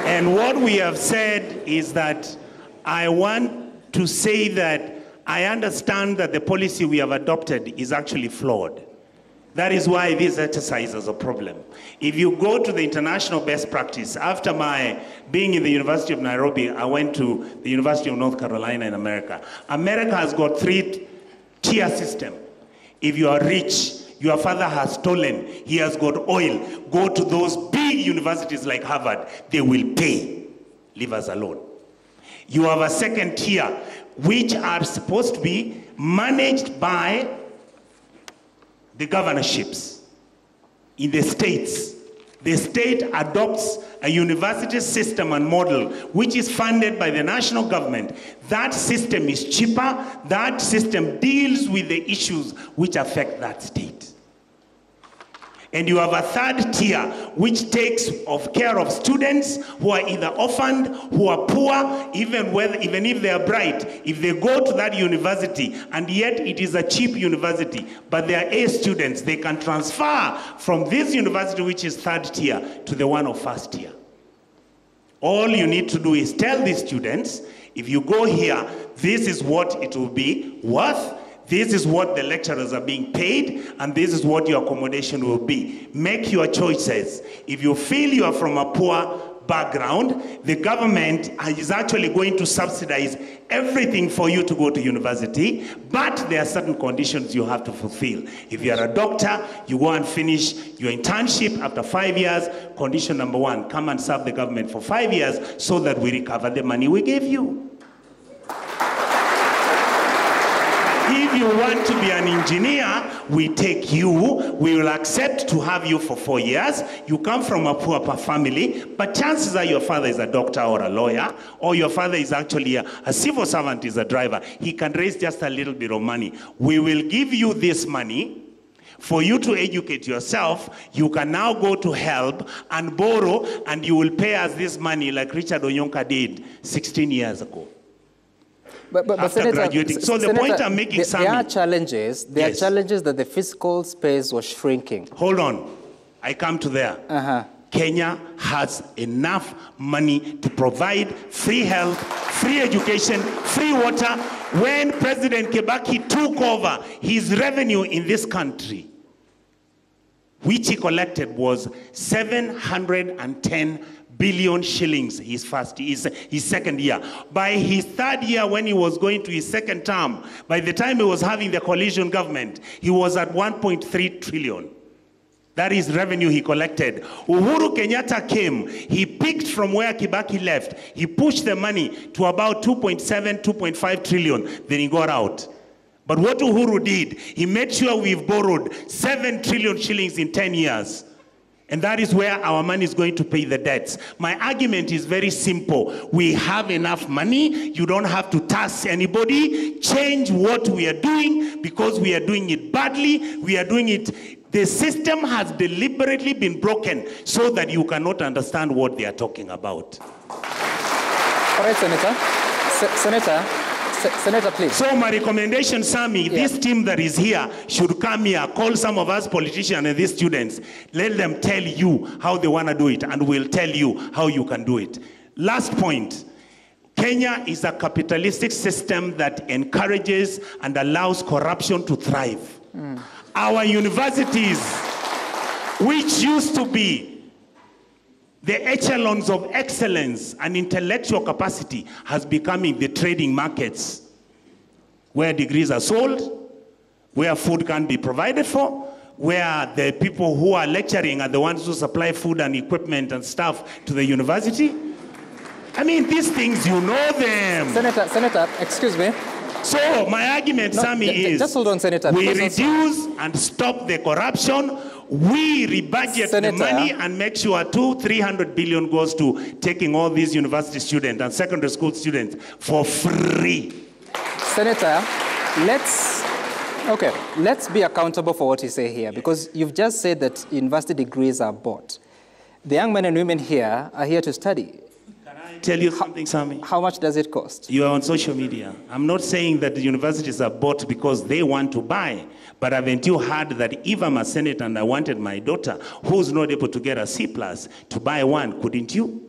And what we have said is that I want to say that I understand that the policy we have adopted is actually flawed. That is why this exercise is a problem. If you go to the international best practice, after my being in the University of Nairobi, I went to the University of North Carolina in America. America has got 3-tier system. If you are rich, your father has stolen, he has got oil, go to those big universities like Harvard, they will pay. Leave us alone. You have a second tier, which are supposed to be managed by the governorships in the states. The state adopts a university system and model which is funded by the national government. That system is cheaper. That system deals with the issues which affect that state. And you have a third tier which takes care of students who are either orphaned, who are poor, even if they are bright. If they go to that university, and yet it is a cheap university, but they are A students, they can transfer from this university, which is third tier, to the one of first tier. All you need to do is tell these students, if you go here, this is what it will be worth. This is what the lecturers are being paid, and this is what your accommodation will be. Make your choices. If you feel you are from a poor background, the government is actually going to subsidize everything for you to go to university, but there are certain conditions you have to fulfill. If you are a doctor, you go and finish your internship after 5 years. Condition number 1, come and serve the government for 5 years so that we recover the money we gave you. If you want to be an engineer, we take you, we will accept to have you for 4 years. You come from a poor family, but chances are your father is a doctor or a lawyer, or your father is actually a civil servant, is a driver. He can raise just a little bit of money. We will give you this money for you to educate yourself. You can now go to HELB and borrow, and you will pay us this money like Richard Onyonka did 16 years ago. But After Senator, graduating. So the point I'm making, Sammy, there are challenges. There are challenges that the fiscal space was shrinking. Hold on, I come to there. Kenya has enough money to provide free health, free education, free water. When President Kibaki took over, his revenue in this country, which he collected, was 710 billion shillings his second year. By his third year, when he was going to his second term, by the time he was having the coalition government, he was at 1.3 trillion. That is revenue he collected. Uhuru Kenyatta came, he picked from where Kibaki left, he pushed the money to about 2.7, 2.5 trillion, then he got out. But what Uhuru did, he made sure we've borrowed 7 trillion shillings in 10 years. And that is where our money is going to pay the debts. My argument is very simple. We have enough money. You don't have to tax anybody. Change what we are doing, because we are doing it badly. We are doing it. The system has deliberately been broken so that you cannot understand what they are talking about. All right, Senator. Senator, please. So my recommendation, Sammy, this team that is here should come here, call some of us politicians and these students, let them tell you how they want to do it, and we'll tell you how you can do it. Last point. Kenya is a capitalistic system that encourages and allows corruption to thrive. Our universities, which used to be the echelons of excellence and intellectual capacity, has become the trading markets where degrees are sold, where food can be provided for, where the people who are lecturing are the ones who supply food and equipment and stuff to the university. I mean, these things, you know them. Senator, excuse me. So my argument, Sammy, is just hold on, Senator. We reduce and stop the corruption. We rebudget the money and make sure 200-300 billion goes to taking all these university students and secondary school students for free. Senator, let's be accountable for what you say here, because you've just said that university degrees are bought. The young men and women here are here to study. Can I tell you something, Sammy? How much does it cost? You are on social media. I'm not saying that the universities are bought because they want to buy, but haven't you heard that if I'm a senator and I wanted my daughter, who's not able to get a C+, to buy one, couldn't you?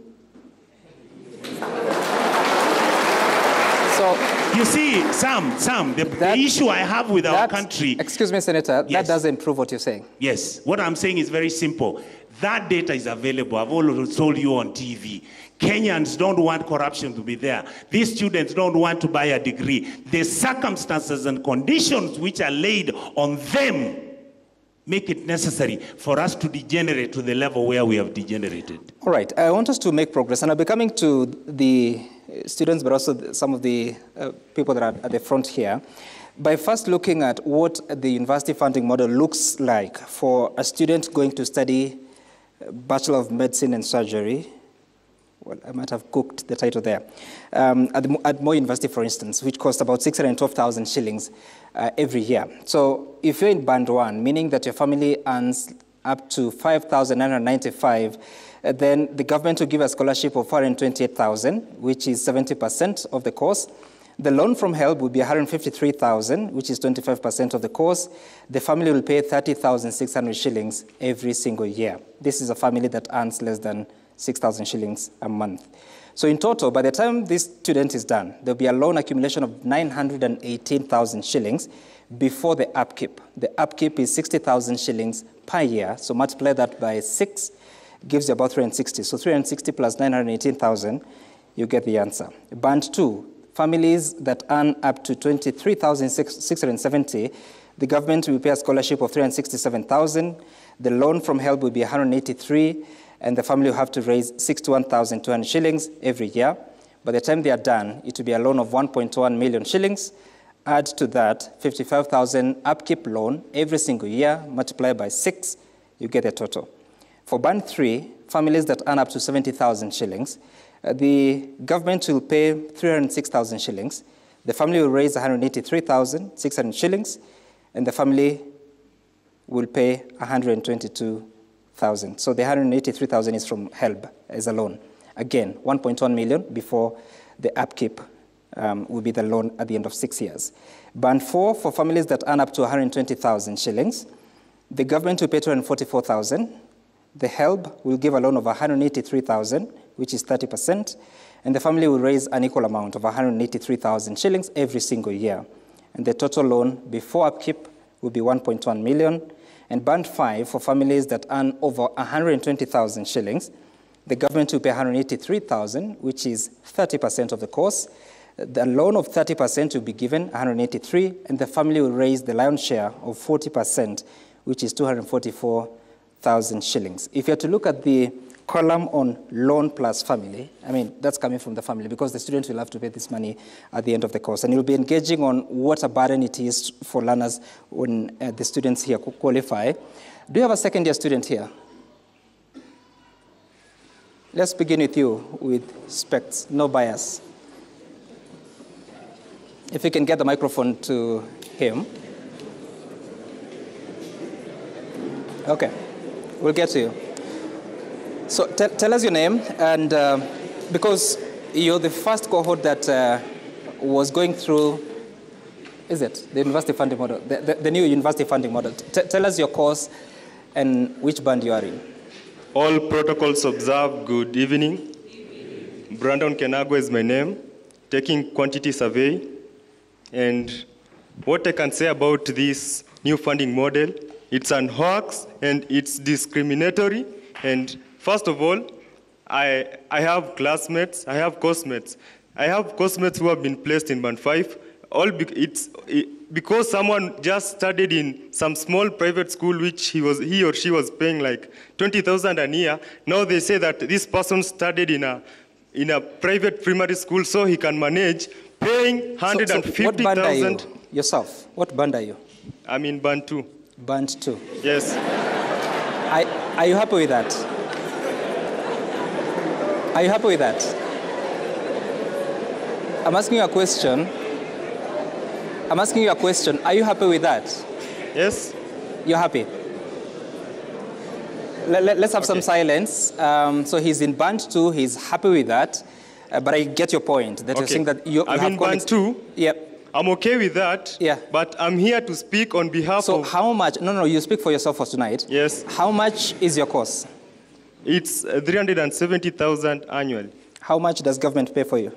So, you see, Sam, the issue I have with our country... Excuse me, Senator, yes. That doesn't prove what you're saying. Yes, what I'm saying is very simple. That data is available. I've already told you on TV. Kenyans don't want corruption to be there. These students don't want to buy a degree. The circumstances and conditions which are laid on them make it necessary for us to degenerate to the level where we have degenerated. All right, I want us to make progress, and I'll be coming to the students, but also some of the people that are at the front here, by first looking at what the university funding model looks like for a student going to study Bachelor of Medicine and Surgery. Well, I might have cooked the title there. At Moi University, for instance, which costs about 612,000 shillings every year. So if you're in Band 1, meaning that your family earns up to 5,995, then the government will give a scholarship of 428,000, which is 70% of the course. The loan from HELB will be 153,000, which is 25% of the course. The family will pay 30,600 shillings every single year. This is a family that earns less than 6,000 shillings a month. So in total, by the time this student is done, there'll be a loan accumulation of 918,000 shillings before the upkeep. The upkeep is 60,000 shillings per year, so multiply that by 6, gives you about 360. So 360 plus 918,000, you get the answer. Band 2, families that earn up to 23,670, the government will pay a scholarship of 367,000. The loan from HELB will be 183, and the family will have to raise 61,200 shillings every year. By the time they are done, it will be a loan of 1.1 million shillings. Add to that 55,000 upkeep loan every single year, multiply by 6, you get a total. For Band 3, families that earn up to 70,000 shillings, the government will pay 306,000 shillings. The family will raise 183,600 shillings, and the family will pay 122,000. So the 183,000 is from HELB as a loan. Again, 1.1 million before the upkeep will be the loan at the end of 6 years. Band 4, for families that earn up to 120,000 shillings, the government will pay 244,000. The HELB will give a loan of 183,000, which is 30%, and the family will raise an equal amount of 183,000 shillings every single year. And the total loan before upkeep will be 1.1 million. And Band 5, for families that earn over 120,000 shillings, the government will pay 183,000, which is 30% of the course. The loan of 30% will be given, 183, and the family will raise the lion's share of 40%, which is 244,000 shillings. If you are to look at the column on loan plus family, I mean, that's coming from the family because the student will have to pay this money at the end of the course. And you'll be engaging on what a burden it is for learners when the students here qualify. Do you have a second-year student here? Let's begin with you with specs, no bias. If you can get the microphone to him. Okay, we'll get to you. So tell us your name, and because you're the first cohort that was going through, is it, the university funding model, the new university funding model. Tell us your course and which band you are in. All protocols observed, good evening. Brandon Kenagwa is my name, taking quantity survey. And what I can say about this new funding model, it's an hoax and it's discriminatory. And first of all, I have classmates, I have coursemates. I have coursemates who have been placed in Band 5, because someone just studied in some small private school which he or she was paying like 20,000 a year. Now they say that this person studied in a in a private primary school so he can manage paying 150,000. What band are you yourself? What band are you? I'm in band 2. Band 2. Yes. Are you happy with that? Are you happy with that? I'm asking you a question. Are you happy with that? Yes. You're happy? Let's have some silence. So he's in band 2. He's happy with that. But I get your point. That you're saying that you I'm have in band 2. Yep. I'm okay with that. Yeah. But I'm here to speak on behalf of... So how much? No, you speak for yourself for tonight. Yes. How much is your course? It's 370,000 annually. How much does government pay for you?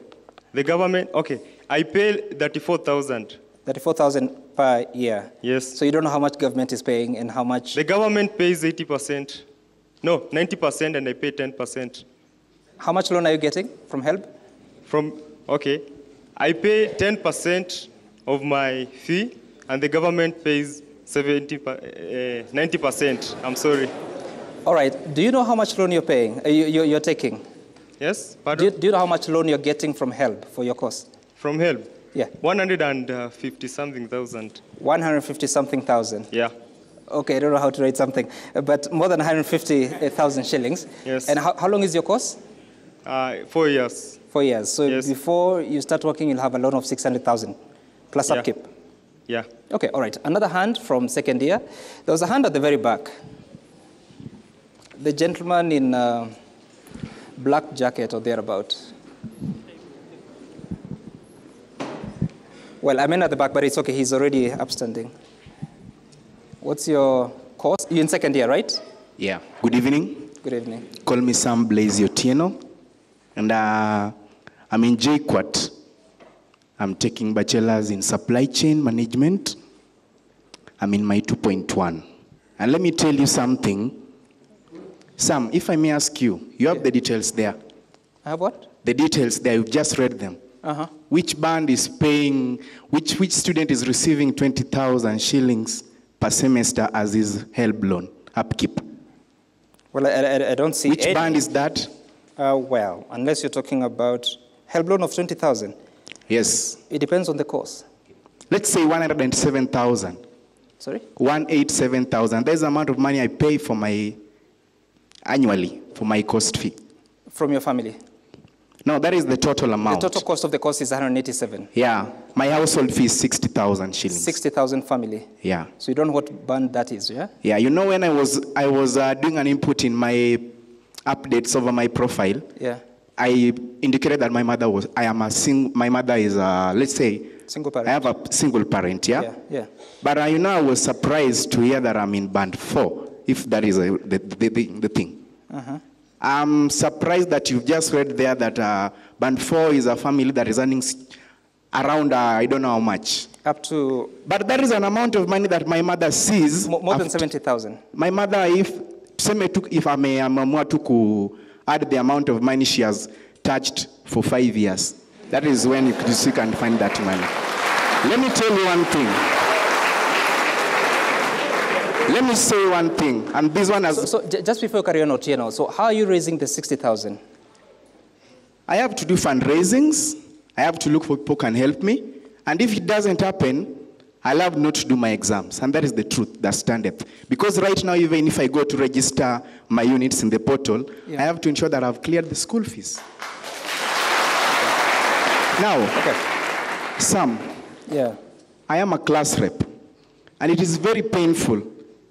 The government, okay. I pay 34,000. 34,000 per year. Yes. So you don't know how much government is paying and how much? The government pays 80%. No, 90% and I pay 10%. How much loan are you getting from HELB? Okay. I pay 10% of my fee and the government pays 90%. I'm sorry. All right. Do you know how much loan you're paying? You're taking? Yes. Pardon? Do you know how much loan you're getting from HELB for your course? From HELB? Yeah. 150-something thousand. 150-something thousand? Yeah. Okay, I don't know how to rate something, but more than 150,000 shillings. Yes. And how long is your course? 4 years. 4 years. So yes. Before you start working, you'll have a loan of 600,000 plus upkeep. Yeah. Okay, all right. Another hand from second year. There was a hand at the very back. The gentleman in black jacket or thereabout. Well, I mean at the back, but it's okay. He's already upstanding. What's your course? You're in second year, right? Yeah. Good evening. Good evening. Call me Sam Blaze Otieno. And I'm in JKUAT. I'm taking bachelor's in supply chain management. I'm in my 2.1. And let me tell you something. Sam, if I may ask you, you have the details there. I have what? The details there, you've just read them. Uh-huh. Which band is paying, which student is receiving 20,000 shillings per semester as his HELB loan, upkeep? Well, I don't see Which any. band is that? Well, unless you're talking about HELB loan of 20,000. Yes. It depends on the course. Let's say 107,000. Sorry? 187,000. There's the amount of money I pay for my, annually, for my cost fee. From your family? No, that is the total amount. The total cost of the course is 187. Yeah. My household fee is 60,000 shillings. 60,000 family. Yeah. So you don't know what band that is, yeah? Yeah. You know, when I was doing an input in my updates over my profile, yeah, I indicated that my mother my mother is, let's say, single parent. I have a single parent, yeah? Yeah. But I was surprised to hear that I'm in band 4, if that is the thing. Uh-huh. I'm surprised that you've just read there that band 4 is a family that is earning around, I don't know how much. Up to... But that is an amount of money that my mother sees. More than 70,000. My mother, if I may add the amount of money she has touched for 5 years, that is when you can find that money. Let me tell you one thing. Let me say one thing, and this one has... So just before you carry on, Otieno, so how are you raising the 60,000? I have to do fundraisings. I have to look for people who can help me. And if it doesn't happen, I'll have not to do my exams. And that is the truth, the stand-up. Because right now, even if I go to register my units in the portal, I have to ensure that I've cleared the school fees. Now, Sam, I am a class rep. And it is very painful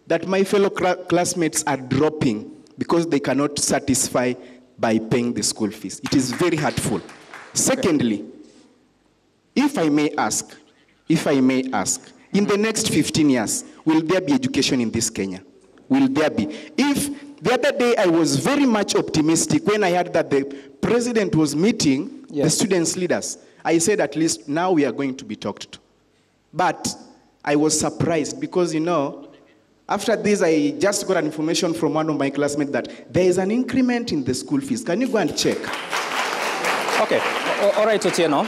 that my fellow classmates are dropping because they cannot satisfy by paying the school fees. It is very hurtful. Secondly, if I may ask, in the next 15 years, will there be education in this Kenya? Will there be? If the other day I was very much optimistic when I heard that the president was meeting the students' leaders, I said at least now we are going to be talked to. But I was surprised because, after this, I just got an information from one of my classmates that there is an increment in the school fees. Can you go and check? Okay. All right, Otieno.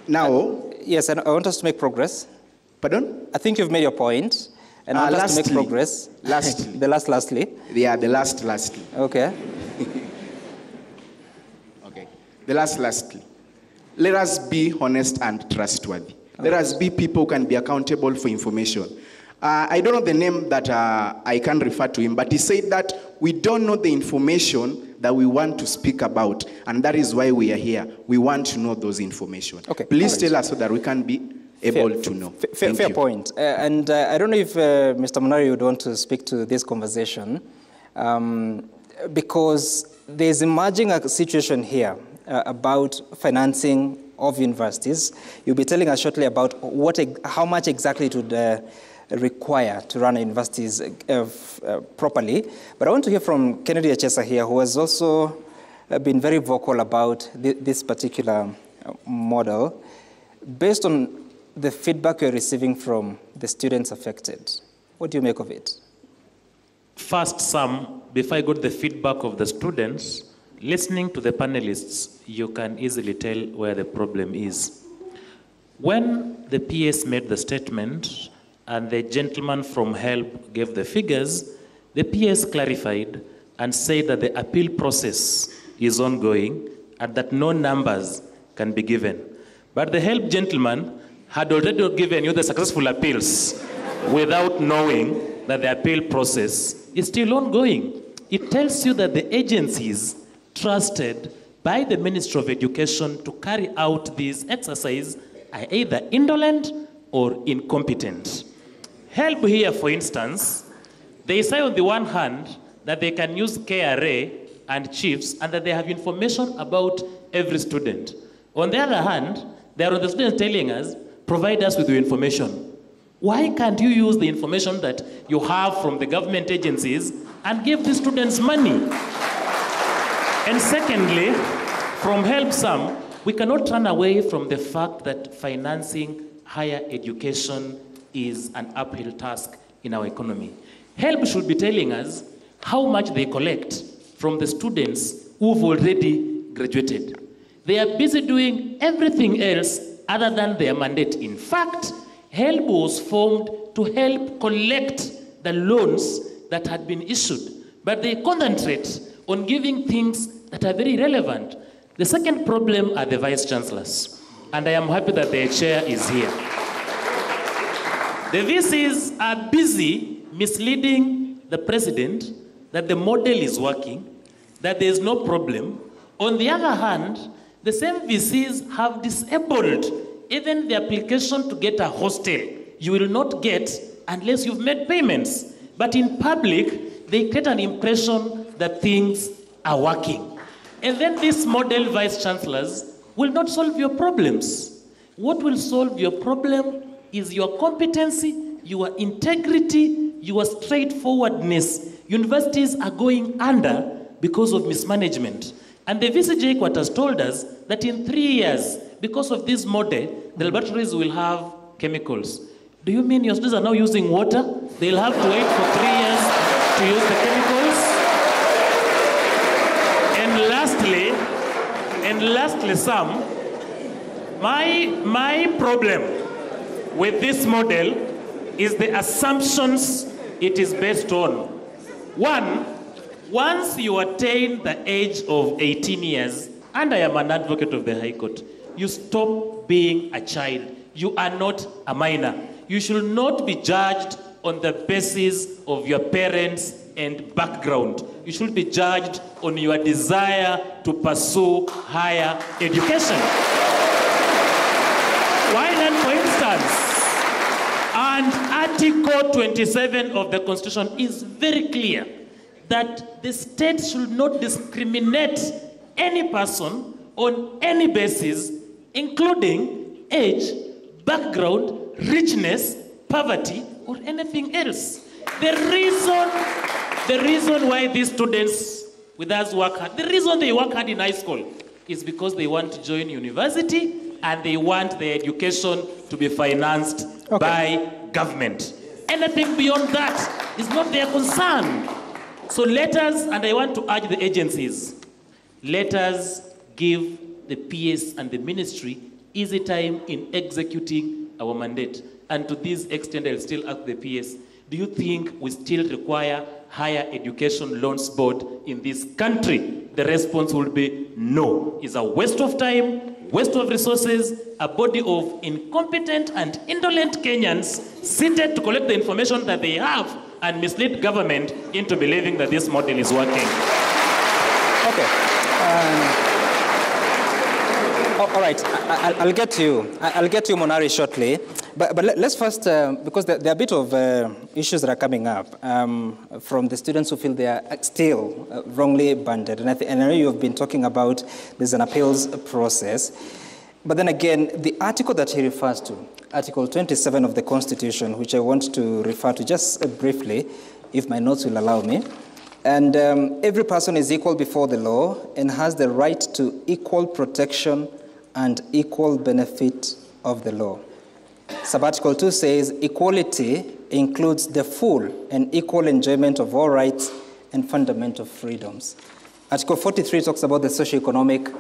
Now... yes, and I want us to make progress. Pardon? I think you've made your point. And I want us to make progress. Lastly. lastly. Yeah, lastly. Okay. Okay. Lastly, let us be honest and trustworthy. Let us be people who can be accountable for information. I don't know the name that I can refer to him, but he said that we don't know the information that we want to speak about, and that is why we are here. We want to know those information. Okay. Please tell us so that we can be able to know. Fair point. And I don't know if Mr. Munari would want to speak to this conversation, because there's emerging a situation here about financing of universities. You'll be telling us shortly about how much exactly it would require to run universities properly. But I want to hear from Kennedy Achesa here, who has also been very vocal about this particular model. Based on the feedback you're receiving from the students affected, what do you make of it? First, Sam, before I go to the feedback of the students, listening to the panelists, you can easily tell where the problem is. When the PS made the statement and the gentleman from HELP gave the figures, the PS clarified and said that the appeal process is ongoing and that no numbers can be given. But the HELP gentleman had already given you the successful appeals without knowing that the appeal process is still ongoing. It tells you that the agencies trusted by the Ministry of Education to carry out this exercise are either indolent or incompetent. HELP here, for instance, they say on the one hand that they can use KRA and chiefs and that they have information about every student. On the other hand, there are the students telling us, provide us with your information. Why can't you use the information that you have from the government agencies and give the students money? And secondly, from HELP Sam, we cannot run away from the fact that financing higher education is an uphill task in our economy. HELP should be telling us how much they collect from the students who've already graduated. They are busy doing everything else other than their mandate. In fact, HELP was formed to help collect the loans that had been issued, but they concentrate on giving things that are very relevant. The second problem are the vice chancellors, and I am happy that their chair is here. The VCs are busy misleading the president that the model is working, that there is no problem. On the other hand, the same VCs have disabled even the application to get a hostel. You will not get unless you've made payments. But in public, they create an impression that things are working. And then these model vice chancellors will not solve your problems. What will solve your problem is your competency, your integrity, your straightforwardness. Universities are going under because of mismanagement. And the JKUAT has told us that in 3 years, because of this model, the laboratories will have chemicals. Do you mean your students are now using water? They'll have to wait for 3 years to use the chemicals? And lastly, Sam, my problem with this model is the assumptions it is based on. One, once you attain the age of 18 years, and I am an advocate of the High Court, you stop being a child. You are not a minor. You should not be judged on the basis of your parents and background. You should be judged on your desire to pursue higher education. Why then, for instance, and Article 27 of the Constitution is very clear that the state should not discriminate any person on any basis, including age, background, richness, poverty, or anything else. The reason why these students with us work hard, the reason they work hard in high school is because they want to join university and they want their education to be financed by government. Anything beyond that is not their concern. So let us, and I want to urge the agencies, let us give the PS and the ministry easy time in executing our mandate. And to this extent, I'll still ask the PS, do you think we still require higher education loans board in this country? The response will be no. It's a waste of time, waste of resources, a body of incompetent and indolent Kenyans seated to collect the information that they have and mislead government into believing that this model is working. Okay. All right. I'll get to you. I'll get to you, Monari, shortly. But let's first, because there are a bit of issues that are coming up from the students who feel they are still wrongly banded. And I know you've been talking about there's an appeals process. But then again, the article that he refers to, Article 27 of the Constitution, which I want to refer to just briefly, if my notes will allow me. And every person is equal before the law and has the right to equal protection and equal benefit of the law. Sub-Article 2 says equality includes the full and equal enjoyment of all rights and fundamental freedoms. Article 43 talks about the socioeconomic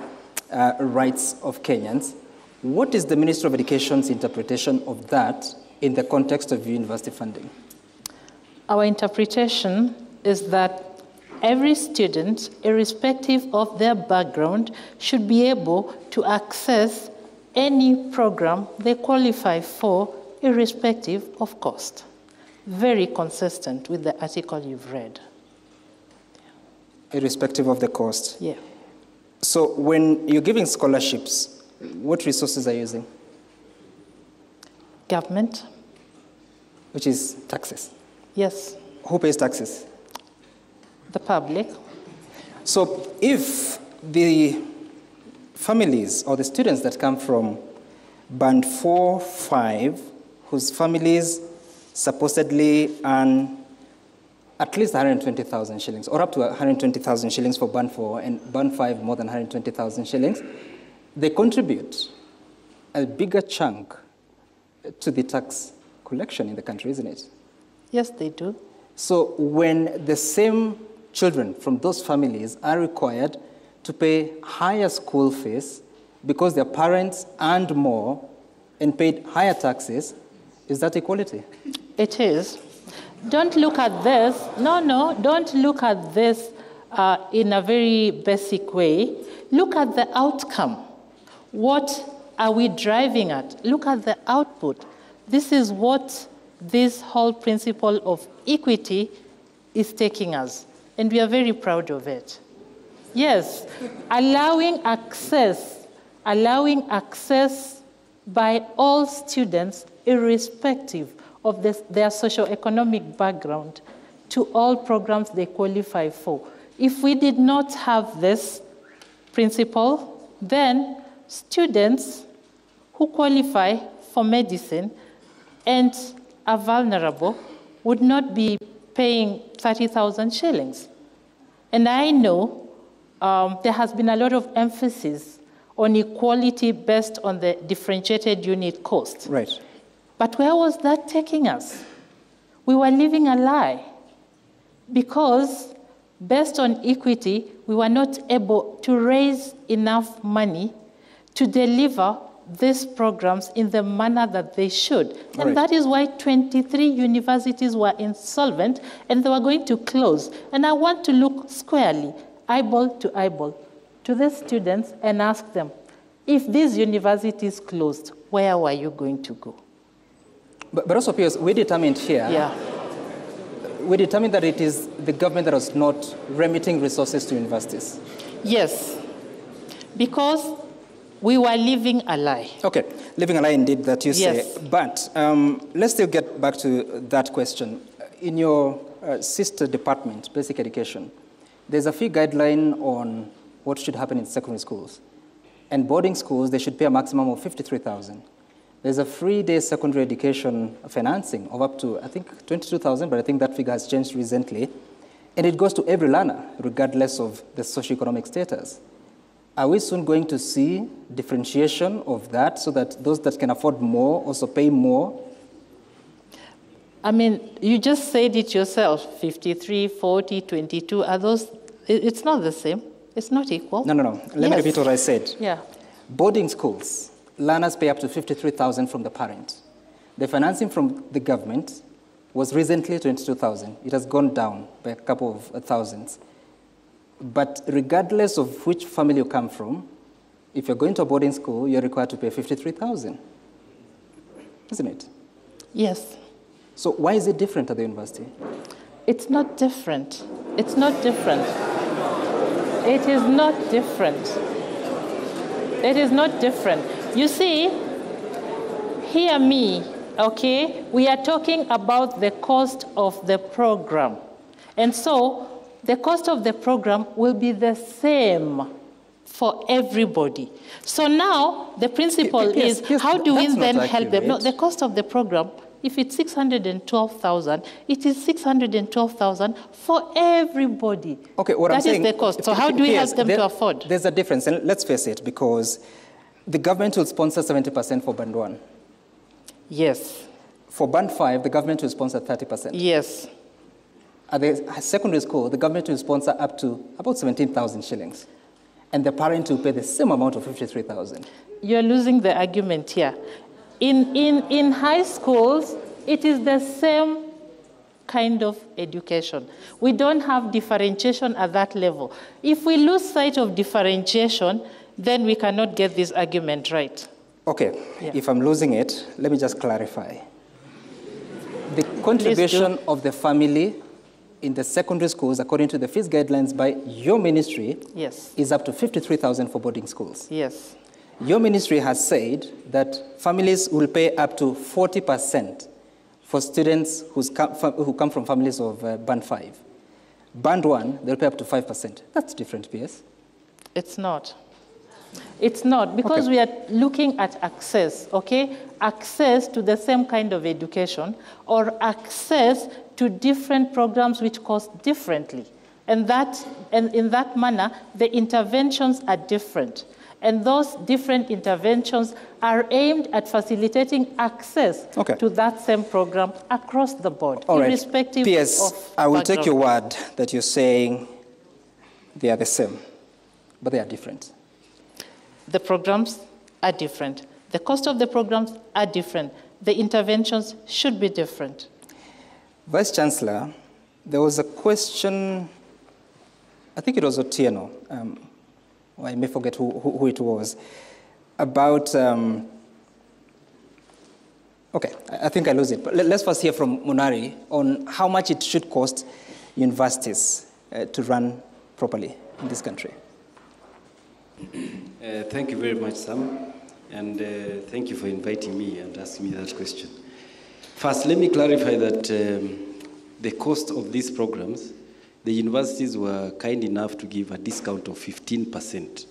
rights of Kenyans. What is the Ministry of Education's interpretation of that in the context of university funding? Our interpretation is that every student, irrespective of their background, should be able to access any program they qualify for, irrespective of cost. Very consistent with the article you've read. Irrespective of the cost? Yeah. So when you're giving scholarships, what resources are you using? Government. Which is taxes? Yes. Who pays taxes? The public. So if the families or the students that come from band 4, 5, whose families supposedly earn at least 120,000 shillings, or up to 120,000 shillings for band 4, and band 5 more than 120,000 shillings, they contribute a bigger chunk to the tax collection in the country, isn't it? Yes, they do. So when the same children from those families are required to pay higher school fees because their parents earned more and paid higher taxes, is that equality? It is. Don't look at this. Don't look at this in a very basic way. Look at the outcome. What are we driving at? Look at the output. This is what this whole principle of equity is taking us, and we are very proud of it. Yes, allowing access by all students, irrespective of their socioeconomic background, to all programs they qualify for. If we did not have this principle, then students who qualify for medicine and are vulnerable would not be paying 30,000 shillings. And I know there has been a lot of emphasis on equality based on the differentiated unit cost. Right. But where was that taking us? We were living a lie, because based on equity, we were not able to raise enough money to deliver these programs in the manner that they should. And right. That is why 23 universities were insolvent and they were going to close. And I want to look squarely, eyeball to the students and ask them, if these universities closed, where were you going to go? But also, Piers, we determined here, we determined that it is the government that was not remitting resources to universities. Yes, because we were living a lie. Okay, living a lie indeed, that you say. Yes. But let's still get back to that question. In your sister department, basic education, there's a fee guideline on what should happen in secondary schools. And boarding schools, they should pay a maximum of 53,000. There's a free-day secondary education financing of up to, I think, 22,000, but I think that figure has changed recently. And it goes to every learner, regardless of the socioeconomic status. Are we soon going to see differentiation of that so that those that can afford more also pay more? I mean, you just said it yourself, 53, 40, 22, are those, it's not the same. It's not equal. No. Let me repeat what I said. Yeah. Boarding schools, learners pay up to 53,000 from the parent. The financing from the government was recently 22,000. It has gone down by a couple of thousands. But regardless of which family you come from, if you're going to a boarding school, you're required to pay 53,000, isn't it? Yes. So why is it different at the university? It's not different. It's not different. It is not different. It is not different. You see, hear me, okay? We are talking about the cost of the program. And so the cost of the program will be the same for everybody. So now the principle is, how do we then help them? No, the cost of the program, if it's 612,000, it is 612,000 for everybody. Okay, what I'm saying, that is the cost. So how do we help them to afford? There's a difference, and let's face it, because the government will sponsor 70% for Band 1. Yes. For Band 5, the government will sponsor 30%. Yes. At the secondary school, the government will sponsor up to about 17,000 shillings. And the parent will pay the same amount of 53,000. You're losing the argument here. In high schools, it is the same kind of education. We don't have differentiation at that level. If we lose sight of differentiation, then we cannot get this argument right. Okay, If I'm losing it, let me just clarify. The contribution of the family in the secondary schools, according to the fees guidelines by your ministry, is up to 53,000 for boarding schools. Yes. Your ministry has said that families will pay up to 40% for students who come from families of Band 5. Band 1, they'll pay up to 5%. That's different, PS. It's not. It's not, because we are looking at access, okay? Access to the same kind of education, or access to different programs which cost differently. And in that manner, the interventions are different. And those different interventions are aimed at facilitating access to that same program across the board, irrespective of I will take your word that you're saying they are the same, but they are different. The programs are different. The cost of the programs are different. The interventions should be different. Vice Chancellor, there was a question, I think it was Otieno, I may forget who it was, about, okay, I think I lose it. But let's first hear from Munari on how much it should cost universities to run properly in this country. Thank you very much, Sam, and thank you for inviting me and asking me that question. First, let me clarify that the cost of these programs, the universities were kind enough to give a discount of 15%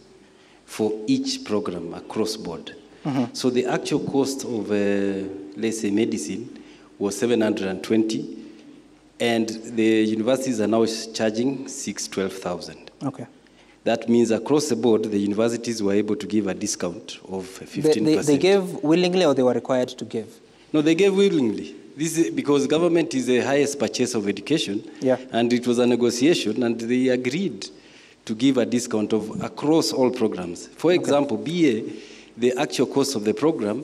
for each program across board. So the actual cost of, let's say, medicine was 720, and the universities are now charging 612,000. Okay. That means across the board, the universities were able to give a discount of 15%. They gave willingly, or they were required to give? No, they gave willingly. This is because government is the highest purchase of education, and it was a negotiation, and they agreed to give a discount of across all programs. For example, BA, the actual cost of the program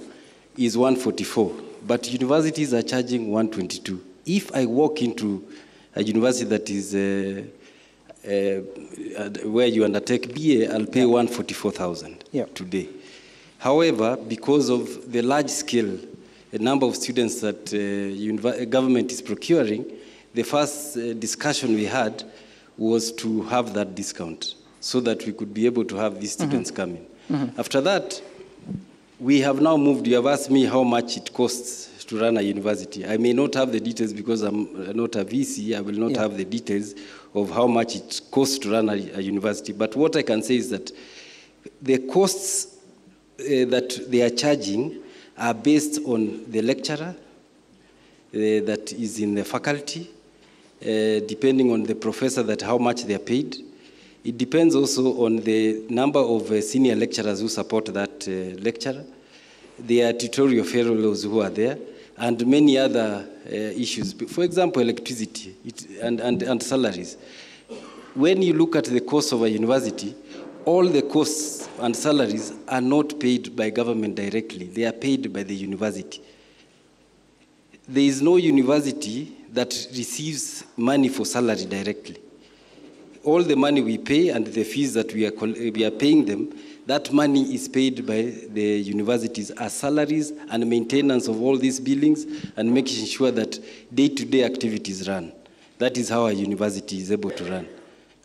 is 144, but universities are charging 122. If I walk into a university that is where you undertake BA, I'll pay 144,000 today. However, because of the large scale number of students that government is procuring, the first discussion we had was to have that discount so that we could be able to have these students coming. After that, we have now moved. You have asked me how much it costs to run a university. I may not have the details because I'm not a VC. I will not have the details of how much it costs to run a university. But what I can say is that the costs that they are charging are based on the lecturer that is in the faculty, depending on the professor that how much they are paid. It depends also on the number of senior lecturers who support that lecturer, their tutorial fellows who are there, and many other issues. For example, electricity and salaries. When you look at the cost of a university, all the costs and salaries are not paid by government directly. They are paid by the university. there is no university that receives money for salary directly. All the money we pay and the fees that we are paying them, that money is paid by the universities as salaries and maintenance of all these buildings and making sure that day-to-day activities run. That is how a university is able to run.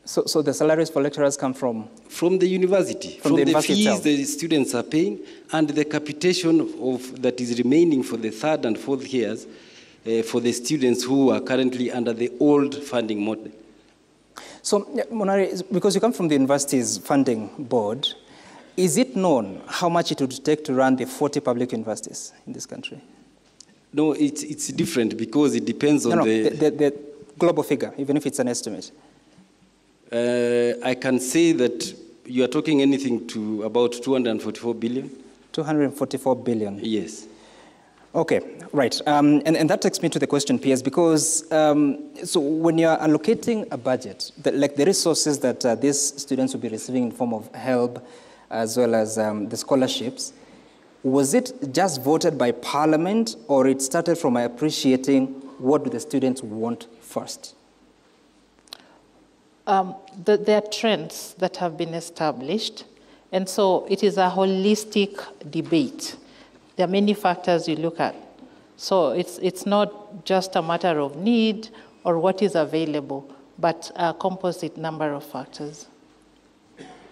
So the salaries for lecturers come from? From the university. From the fees itself. The students are paying and the capitation that is remaining for the third and fourth years for the students who are currently under the old funding model. So, Monari, because you come from the university's funding board, is it known how much it would take to run the 40 public universities in this country? No, it's different because it depends on the global figure, even if it's an estimate. I can say that you are talking anything to about 244 billion. 244 billion? Yes. Okay, right. And that takes me to the question, PS, because so when you're allocating a budget, like the resources that these students will be receiving in form of help, as well as the scholarships, was it just voted by Parliament, or it started from appreciating what do the students want first? There are trends that have been established, and so it is a holistic debate. There are many factors you look at. So it's not just a matter of need or what is available, but a composite number of factors.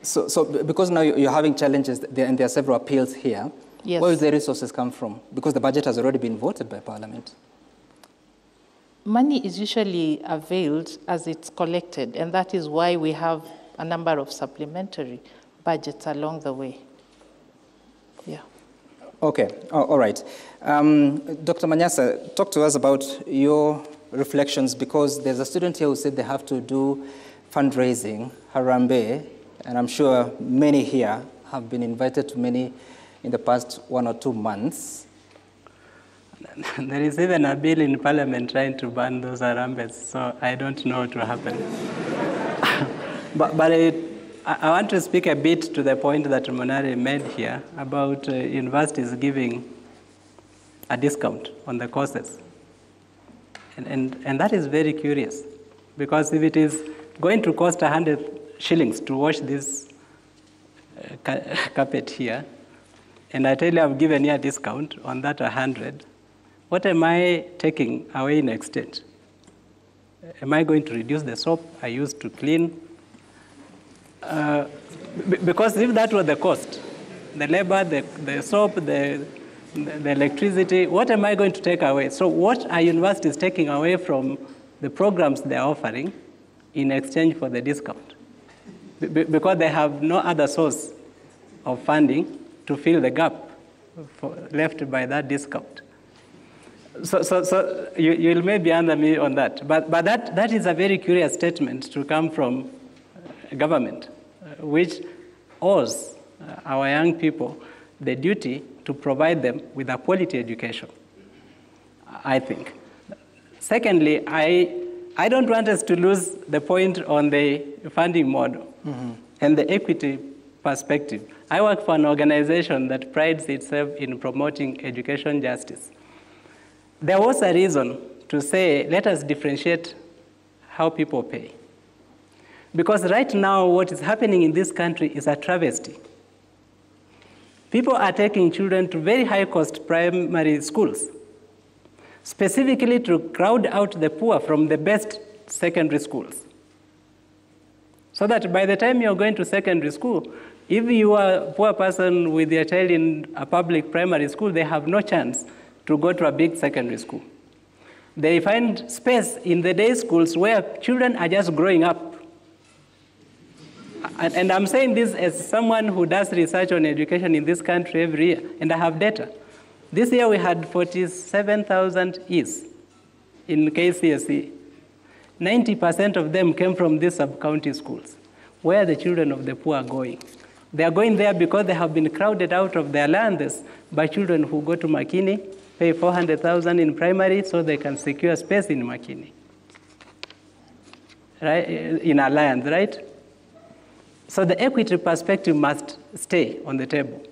So because now you're having challenges, and there are several appeals here, yes. Where will the resources come from? Because the budget has already been voted by Parliament. Money is usually availed as it's collected, and that is why we have a number of supplementary budgets along the way. Yeah. Okay, all right. Dr. Manyasa, talk to us about your reflections, because there's a student here who said they have to do fundraising, Harambee, and I'm sure many here have been invited to many in the past 1 or 2 months. There is even a bill in Parliament trying to ban those Harambees, so I don't know what will happen. but I want to speak a bit to the point that Monari made here about universities giving a discount on the courses. And that is very curious, because if it is going to cost 100 shillings to wash this carpet here, and I tell you I've given you a discount on that 100, what am I taking away in exchange? Am I going to reduce the soap I used to clean? Because if that was the cost, the labor, the soap, the electricity, what am I going to take away? So what are universities taking away from the programs they're offering in exchange for the discount? Because they have no other source of funding to fill the gap left by that discount. So you'll maybe answer me on that. But that is a very curious statement to come from government, which owes our young people the duty to provide them with a quality education, I think. Secondly, I don't want us to lose the point on the funding model and the equity perspective. I work for an organization that prides itself in promoting education justice. There was a reason to say, let us differentiate how people pay. Because right now, what is happening in this country is a travesty. People are taking children to very high-cost primary schools, specifically to crowd out the poor from the best secondary schools. So that by the time you're going to secondary school, if you are a poor person with your child in a public primary school, they have no chance to go to a big secondary school. They find space in the day schools where children are just growing up. And I'm saying this as someone who does research on education in this country every year, and I have data. This year we had 47,000 E's in KCSE. 90% of them came from these sub-county schools, where the children of the poor are going. They are going there because they have been crowded out of their lands by children who go to Makini, pay 400,000 in primary so they can secure space in Makini, right? In Alliance, right? So the equity perspective must stay on the table.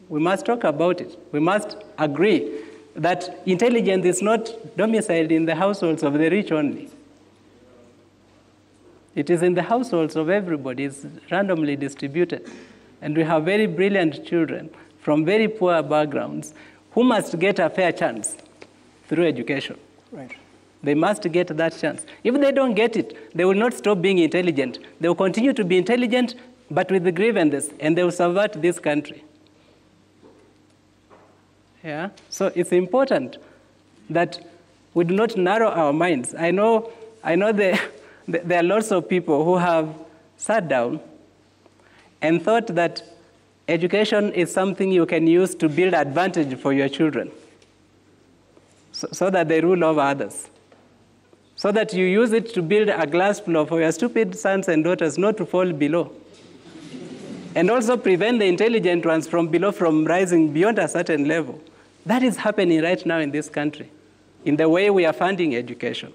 We must talk about it. We must agree that intelligence is not domiciled in the households of the rich only. It is in the households of everybody. It's randomly distributed. And we have very brilliant children from very poor backgrounds who must get a fair chance through education. Right. They must get that chance. If they don't get it, they will not stop being intelligent. They will continue to be intelligent, but with the grievances, and they will subvert this country. Yeah? So it's important that we do not narrow our minds. I know there are lots of people who have sat down and thought that education is something you can use to build advantage for your children, so that they rule over others, so that you use it to build a glass floor for your stupid sons and daughters not to fall below, and also prevent the intelligent ones from below from rising beyond a certain level. That is happening right now in this country, in the way we are funding education.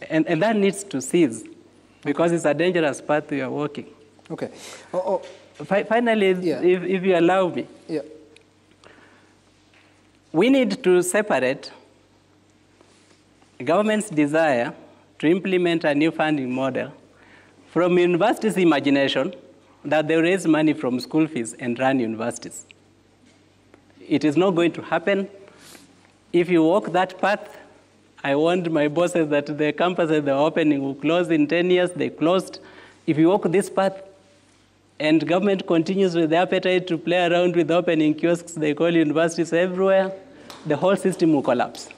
And that needs to cease, because it's a dangerous path we are walking. Okay. Finally, yeah. if you allow me, yeah. We need to separate government's desire to implement a new funding model from universities' imagination that they raise money from school fees and run universities. It is not going to happen. If you walk that path, I warned my bosses that the campuses they were opening will close in 10 years. They closed. If you walk this path and government continues with the appetite to play around with opening kiosks, they call universities everywhere, the whole system will collapse.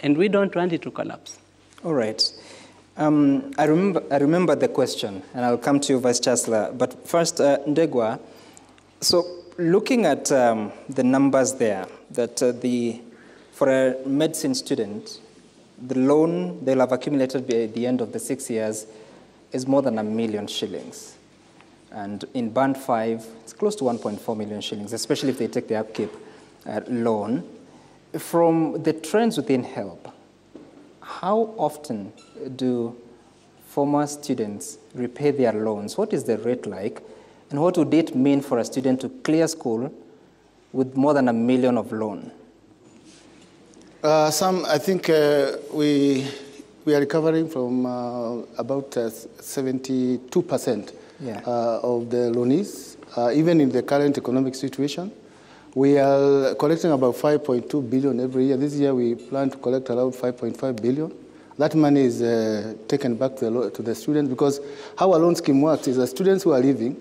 And we don't want it to collapse. All right. I remember the question, and I'll come to you, Vice Chancellor. But first, Ndegwa, so looking at the numbers there, that for a medicine student, the loan they'll have accumulated by the end of the 6 years is more than 1 million shillings. And in Band 5, it's close to 1.4 million shillings, especially if they take the upkeep loan. From the trends within HELP, how often do former students repay their loans? What is the rate like? And what would it mean for a student to clear school with more than 1 million of loan? I think we are recovering from about 72% of the loanees, even in the current economic situation. We are collecting about 5.2 billion every year. This year we plan to collect around 5.5 billion. That money is taken back to the students, because how our loan scheme works is the students who are leaving,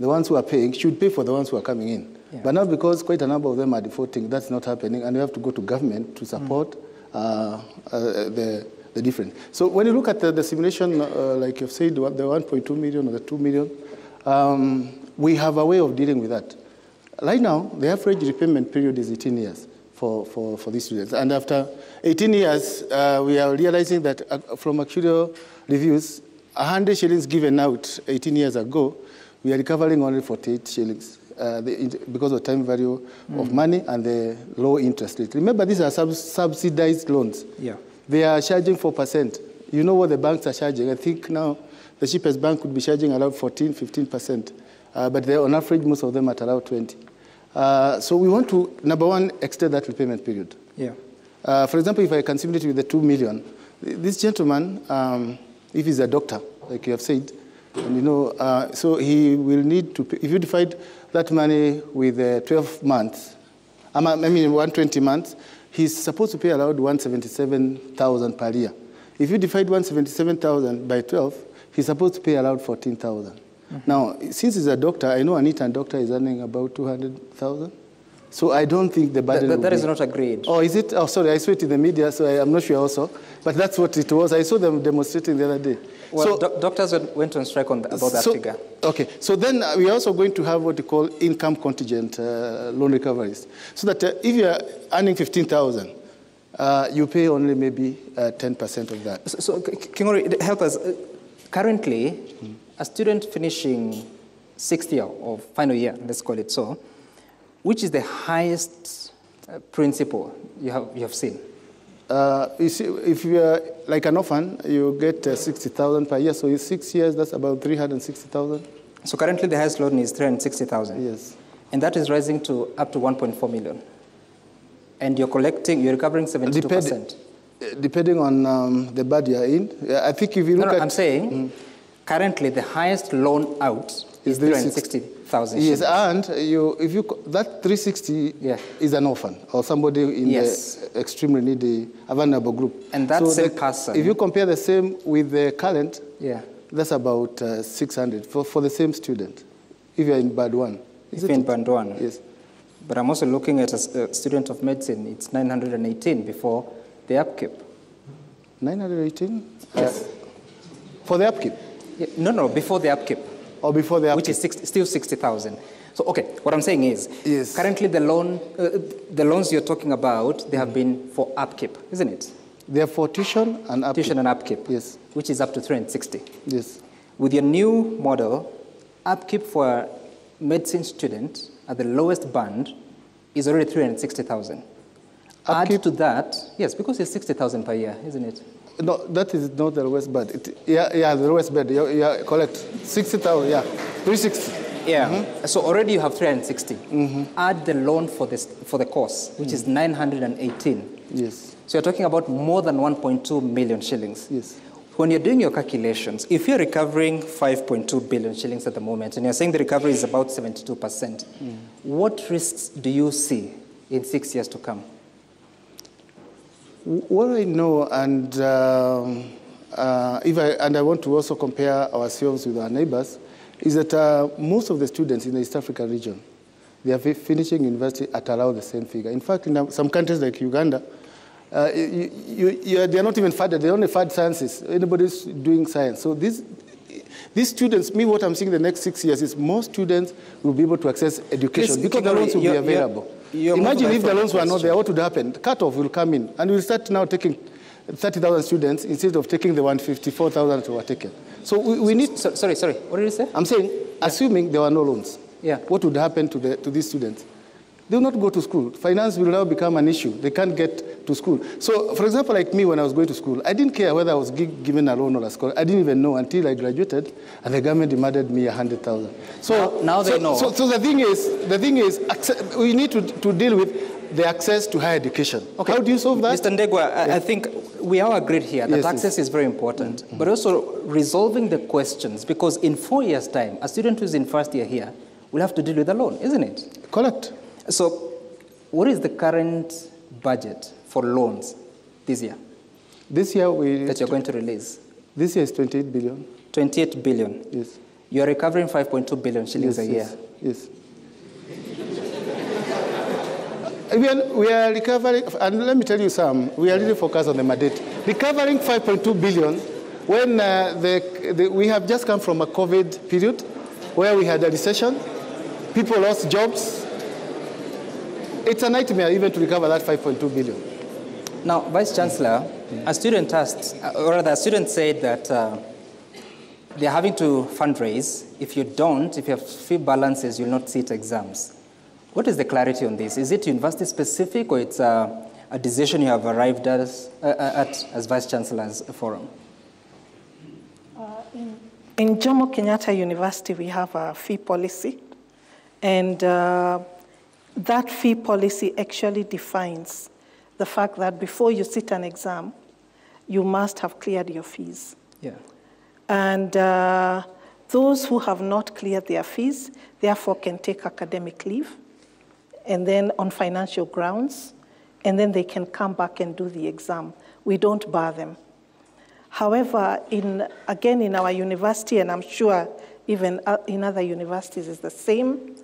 the ones who are paying, should pay for the ones who are coming in. Yeah. But now, because quite a number of them are defaulting, that's not happening, and we have to go to government to support the difference. So when you look at the simulation, like you've said, the 1.2 million or the 2 million, we have a way of dealing with that. Right now, the average repayment period is 18 years for these students. And after 18 years, we are realizing that from actuarial reviews, 100 shillings given out 18 years ago, we are recovering only 48 shillings. Because of time value of money and the low interest rate. Remember, these are subsidized loans. Yeah. They are charging 4%. You know what the banks are charging. I think now the cheapest bank could be charging around 14, 15%. But they're on average, most of them at around 20. So we want to, number one, extend that repayment period. Yeah. For example, if I can simulate with the 2 million, this gentleman, if he's a doctor, like you have said, and you know, so he will need to pay, if you divide that money with 12 months, I mean 120 months, he's supposed to pay around 177,000 per year. If you divide 177,000 by 12, he's supposed to pay around 14,000. Mm-hmm. Now, since he's a doctor, I know an intern doctor is earning about 200,000. So I don't think the burden that is not agreed. Oh, is it? Oh, sorry, I saw it in the media, so I'm not sure also. But that's what it was. I saw them demonstrating the other day. Well, so, doctors went on strike about that figure. Okay, so then we are also going to have what we call income contingent loan recoveries. So that if you are earning 15,000, you pay only maybe 10% of that. So Kingori, help us. Currently, a student finishing 6th year or final year, let's call it so, which is the highest principal you have seen? You see, if you are like an orphan, you get 60,000 per year. So in 6 years, that's about 360,000. So currently the highest loan is 360,000? Yes. And that is rising to up to 1.4 million? And you're recovering 72%. Depending on the bud you're in. I think if you look at... I'm saying, currently the highest loan out is 360,000. Yes, and that 360 is an orphan or somebody in the extremely needy, vulnerable group. And that same person... If you compare the same with the current, that's about 600 for the same student, if you're in band 1. If you're in band 1? Yes. But I'm also looking at a student of medicine, it's 918 before the upkeep. 918? Yes. For the upkeep? Yeah, no, before the upkeep. Or before the upkeep? Which is still 60,000. So, okay, what I'm saying is, currently the loans you're talking about, they have been for upkeep, isn't it? They are for tuition and upkeep. Tuition and upkeep. Yes. Which is up to 360. Yes. With your new model, upkeep for a medicine student at the lowest band is already 360,000. Add to that, yes, because it's 60,000 per year, isn't it? No, that is not the lowest band. The lowest band. Yeah, correct. 60,000, 360. Yeah. So already you have 360. Add the loan for the course, which is 918. Yes. So you're talking about more than 1.2 million shillings. Yes. When you're doing your calculations, if you're recovering 5.2 billion shillings at the moment, and you're saying the recovery is about 72%, what risks do you see in 6 years to come? What I know, and I want to also compare ourselves with our neighbors, is that most of the students in the East African region, they are finishing university at around the same figure. In fact, in some countries like Uganda, they are not even funded. They only fund sciences. Anybody's doing science. So these students, what I'm seeing the next 6 years is more students will be able to access education because the loans will be available. Imagine if the loans were not there, what would happen? The cutoff will come in, and we'll start now taking 30,000 students instead of taking the 154,000 that were taken. So we need... Sorry, what did you say? I'm saying, assuming there were no loans, what would happen to these students? They will not go to school. Finance will now become an issue. They can't get to school. So, for example, like me, when I was going to school, I didn't care whether I was given a loan or a scholarship. I didn't even know until I graduated, and the government demanded me 100,000. So now they know. So the thing is, we need to deal with the access to higher education. Okay. How do you solve that? Mr. Ndegwa, I think we all agreed here that access is very important, but also resolving the questions, because in 4 years' time, a student who's in first year here will have to deal with a loan, isn't it? Correct. So what is the current budget for loans this year? This year that you're going to release? This year is 28 billion. 28 billion? Yes. You're recovering 5.2 billion shillings a year? Yes. We are recovering, and let me tell you we are really focused on the mandate. Recovering 5.2 billion when we have just come from a COVID period where we had a recession, people lost jobs. It's a nightmare even to recover that 5.2 billion. Now, Vice Chancellor, a student asked, or rather a student said that they're having to fundraise. If you have few balances, you'll not sit exams. What is the clarity on this? Is it university specific, or it's a decision you have arrived at as Vice Chancellor's forum? In Jomo Kenyatta University, we have a fee policy, and that fee policy actually defines the fact that before you sit an exam, you must have cleared your fees. Yeah. And those who have not cleared their fees, therefore can take academic leave, and then on financial grounds, and then they can come back and do the exam. We don't bar them. However, again, in our university, and I'm sure even in other universities is the same,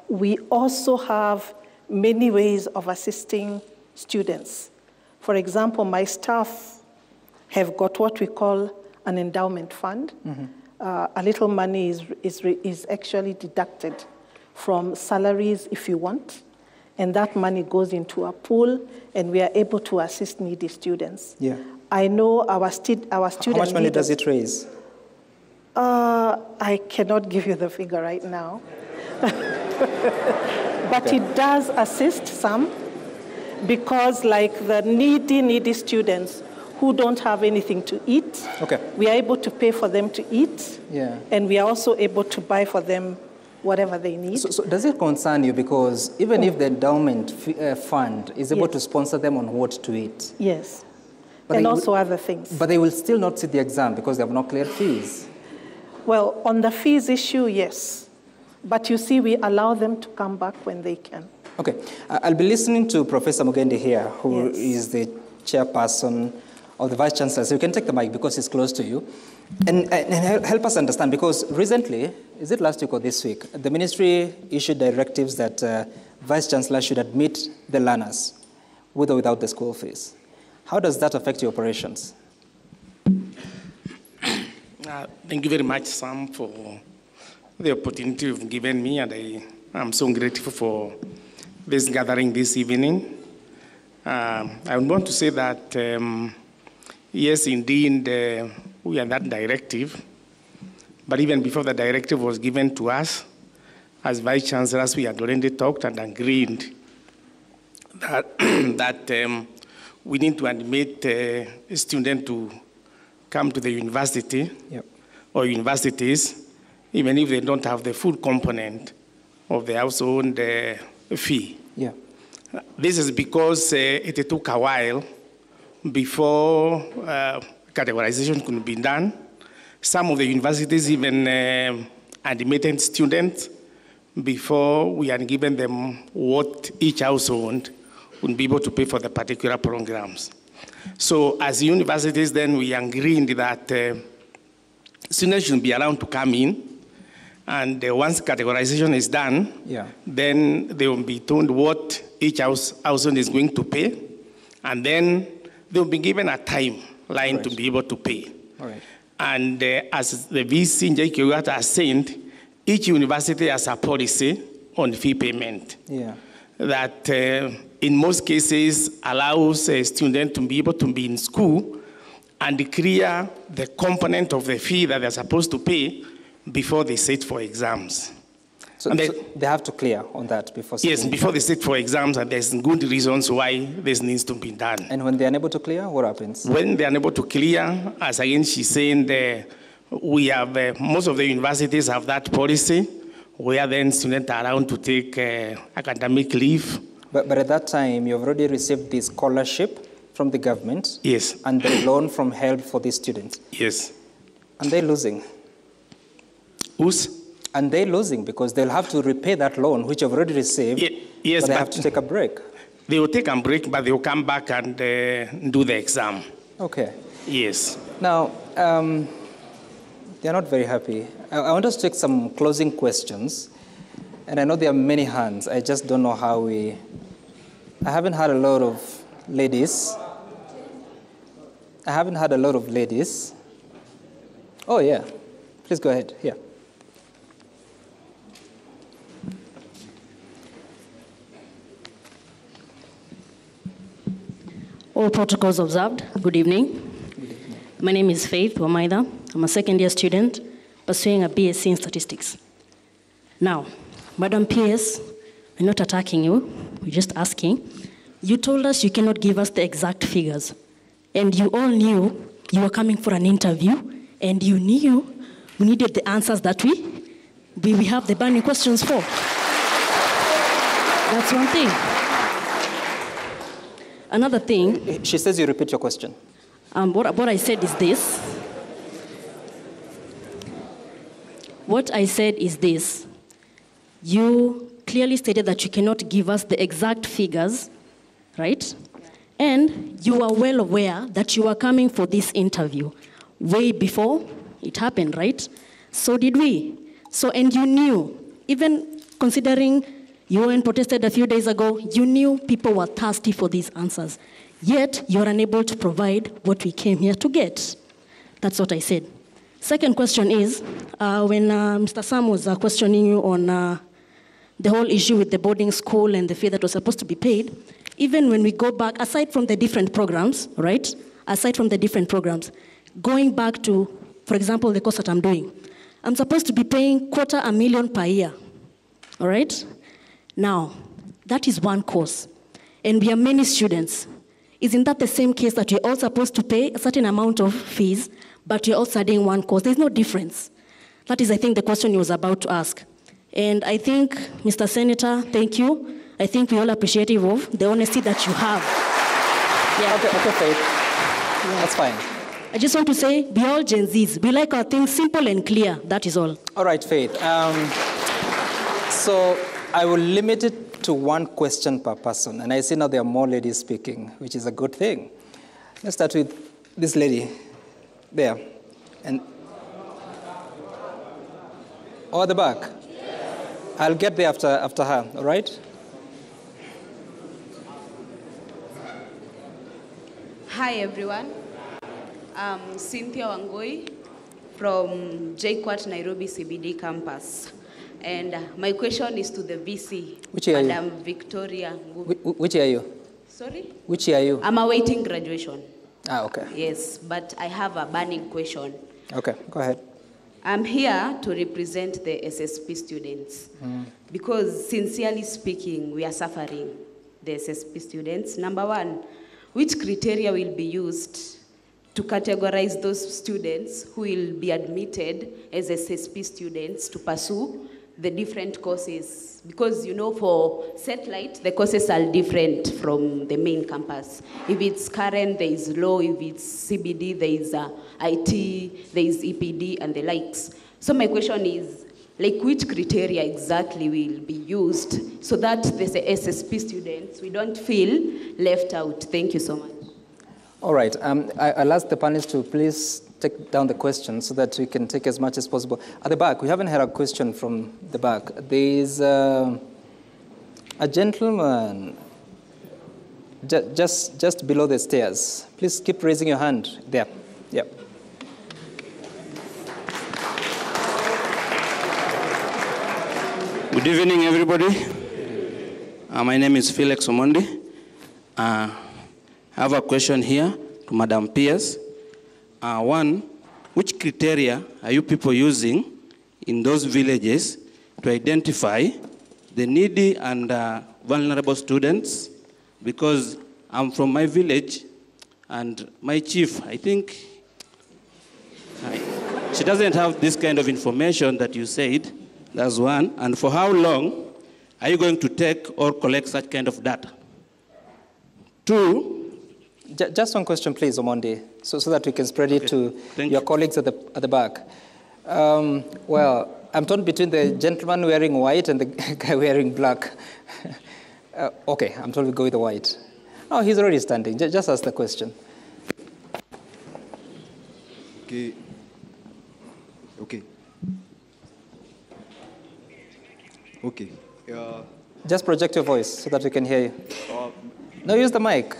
we also have many ways of assisting students. For example, my staff have got what we call an endowment fund. A little money is actually deducted from salaries if you want, and that money goes into a pool, and we are able to assist needy students. Yeah. I know our student How much money does it raise? I cannot give you the figure right now. But it does assist some, because like the needy students who don't have anything to eat, we are able to pay for them to eat, and we are also able to buy for them whatever they need. So does it concern you because even if the endowment fund is able to sponsor them on what to eat? Yes, and also other things. But they will still not sit the exam because they have not cleared fees. Well, on the fees issue, yes. But you see, we allow them to come back when they can. Okay. I'll be listening to Professor Mugendi here, who is the chairperson of the Vice Chancellor. So you can take the mic because it's close to you. And help us understand, because recently, is it last week or this week, the ministry issued directives that Vice Chancellor should admit the learners with or without the school fees. How does that affect your operations? Thank you very much, Sam, for the opportunity you've given me, and I'm so grateful for this gathering this evening. I want to say that, yes, indeed, we are that directive, but even before the directive was given to us, as Vice Chancellors, we had already talked and agreed that, we need to admit a student to come to the university or universities, even if they don't have the full component of the household fee. Yeah. This is because it took a while before categorization could be done. Some of the universities even admitted students before we had given them what each household would be able to pay for the particular programs. So as universities, then we agreed that students should be allowed to come in, and once categorization is done, then they will be told what each household is going to pay, and then they will be given a timeline to be able to pay. And as the VC in JKUAT has said, each university has a policy on fee payment that in most cases allows a student to be able to be in school and clear the component of the fee that they're supposed to pay before they sit for exams. So they have to clear on that before Yes, before they sit for exams, and there's good reasons why this needs to be done. And when they're unable to clear, what happens? When they're unable to clear, as again she's saying, we have, most of the universities have that policy where then students are allowed to take academic leave. But at that time, you've already received the scholarship from the government. Yes. And the loan from HELP for these students. Yes. And they're losing. Who's? And they're losing because they'll have to repay that loan, which you've already received. Yes, but they have to take a break. They will take a break, but they will come back and do the exam. Okay. Yes. Now, they're not very happy. I want us to take some closing questions. And I know there are many hands. I just don't know how I haven't had a lot of ladies. Oh, yeah. Please go ahead. Here. All protocols observed. Good evening. Good evening. My name is Faith Wamaida. I'm a second-year student pursuing a BSc in statistics. Now, Madam PS, we're not attacking you. We're just asking. You told us you cannot give us the exact figures. And you all knew you were coming for an interview, and you knew we needed the answers that we have the burning questions for. That's one thing. Another thing. She says you repeat your question. What I said is this. What I said is this. You clearly stated that you cannot give us the exact figures, right? And you are well aware that you are coming for this interview way before it happened, right? So did we. So, and you knew, even considering you went and protested a few days ago, you knew people were thirsty for these answers. Yet, you're unable to provide what we came here to get. That's what I said. Second question is, when Mr. Sam was questioning you on the whole issue with the boarding school and the fee that was supposed to be paid, even when we go back, aside from the different programs, right? Aside from the different programs, going back to, for example, the course that I'm doing, I'm supposed to be paying $250,000 per year, all right? Now, that is one course, and we are many students. Isn't that the same case that you're all supposed to pay a certain amount of fees, but you're all studying one course? There's no difference. That is, I think, the question you was about to ask. And I think, Mr. Senator, thank you. I think we're all appreciative of the honesty that you have. Yeah. Okay, Faith. Yeah. That's fine. I just want to say, be all Gen Zs. We like our things simple and clear. That is all. All right, Faith. So I will limit it to one question per person. And I see now there are more ladies speaking, which is a good thing. Let's start with this lady there. And at the back. Yes. I'll get there after her, all right? Hi, everyone. I'm Cynthia Wangoi from JKUAT Nairobi CBD campus. And my question is to the VC. Which year are you? Madam Victoria. Which year are you? Sorry? Which year are you? I'm awaiting graduation. Ah, okay. Yes, but I have a burning question. Okay, go ahead. I'm here to represent the SSP students because, sincerely speaking, we are suffering, the SSP students. Number one, which criteria will be used to categorize those students who will be admitted as SSP students to pursue the different courses? Because, you know, for satellite, the courses are different from the main campus. If it's current, there is law. If it's CBD, there is IT, there is EPD, and the likes. So my question is, like, which criteria exactly will be used so that the SSP students, we don't feel left out? Thank you so much. All right. I'll ask the panelists to please take down the question so that we can take as much as possible. At the back, we haven't had a question from the back. There is a gentleman just below the stairs. Please keep raising your hand there. Yeah. Good evening, everybody. My name is Felix Omondi. I have a question here to Madam Pierce. One, which criteria are you people using in those villages to identify the needy and vulnerable students? Because I'm from my village, and my chief, I think, she doesn't have this kind of information that you said. That's one. And for how long are you going to take or collect such kind of data? Two. Just one question, please, Omondi, so that we can spread it to your colleagues at the back. Well, I'm torn between the gentleman wearing white and the guy wearing black. Okay, I'm told we go with the white. Oh, he's already standing. Just ask the question. Okay. Okay. Just project your voice so that we can hear you. No, use the mic.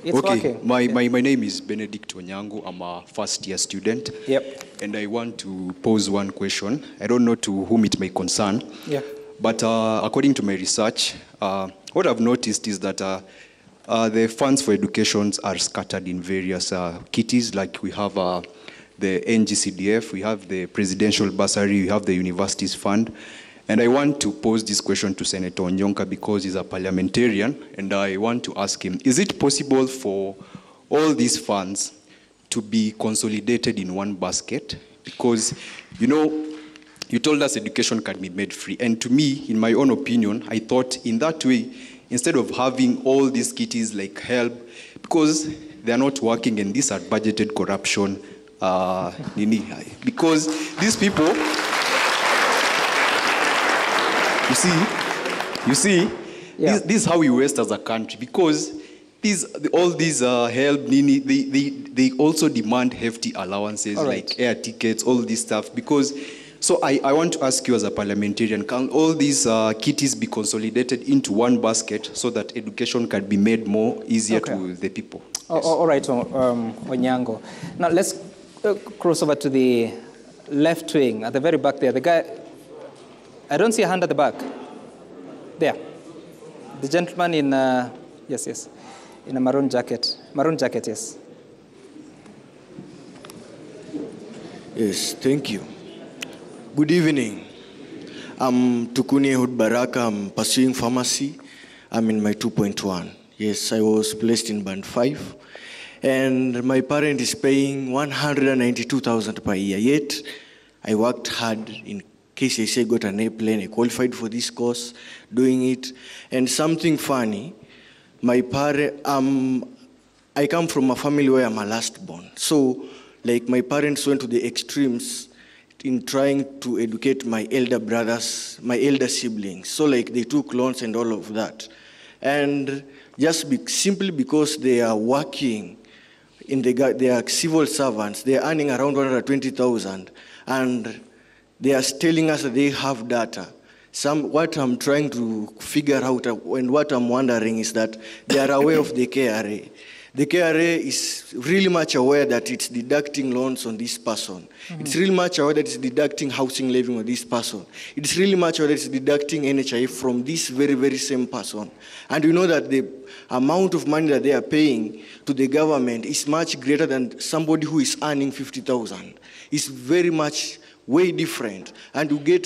It's okay. working. My name is Benedict Onyango. I'm a first-year student. Yep. And I want to pose one question. I don't know to whom it may concern. Yeah. But according to my research, what I've noticed is that the funds for education are scattered in various kitties. Like we have the NGCDF, we have the presidential bursary, we have the universities fund. And I want to pose this question to Senator Onyonka because he's a parliamentarian, and I want to ask him, is it possible for all these funds to be consolidated in one basket? Because, you know, you told us education can be made free. And to me, in my own opinion, I thought in that way, instead of having all these kitties like help, because they are not working and these are budgeted corruption, because these people, you see, yeah. This is how we waste as a country, because all these help, they also demand hefty allowances, like air tickets, all this stuff, because, so I want to ask you as a parliamentarian, can all these kitties be consolidated into one basket so that education can be made more easier to the people? Yes. All right, Onyango. Now let's cross over to the left wing, at the very back there. The guy, I don't see a hand at the back. There. The gentleman in, yes, in a maroon jacket. Maroon jacket, yes. Yes, thank you. Good evening. I'm Tukuni Ehud Baraka. I'm pursuing pharmacy. I'm in my 2.1. Yes, I was placed in band 5. And my parent is paying 192,000 per year. Yet, I worked hard in case I say got an airplane, I qualified for this course, doing it. And something funny, my parents, I come from a family where I'm a last born. So, like, my parents went to the extremes in trying to educate my elder brothers, my elder siblings. So, like, they took loans and all of that. And just simply because they are working, they are civil servants, they are earning around 120,000, and they are telling us that they have data. What I'm trying to figure out and what I'm wondering is that they are aware of the KRA. The KRA is really much aware that it's deducting loans on this person. Mm-hmm. It's really much aware that it's deducting housing levy on this person. It's really much aware that it's deducting NHIF from this very, very same person. And you know that the amount of money that they are paying to the government is much greater than somebody who is earning 50,000. It's very much way different, and it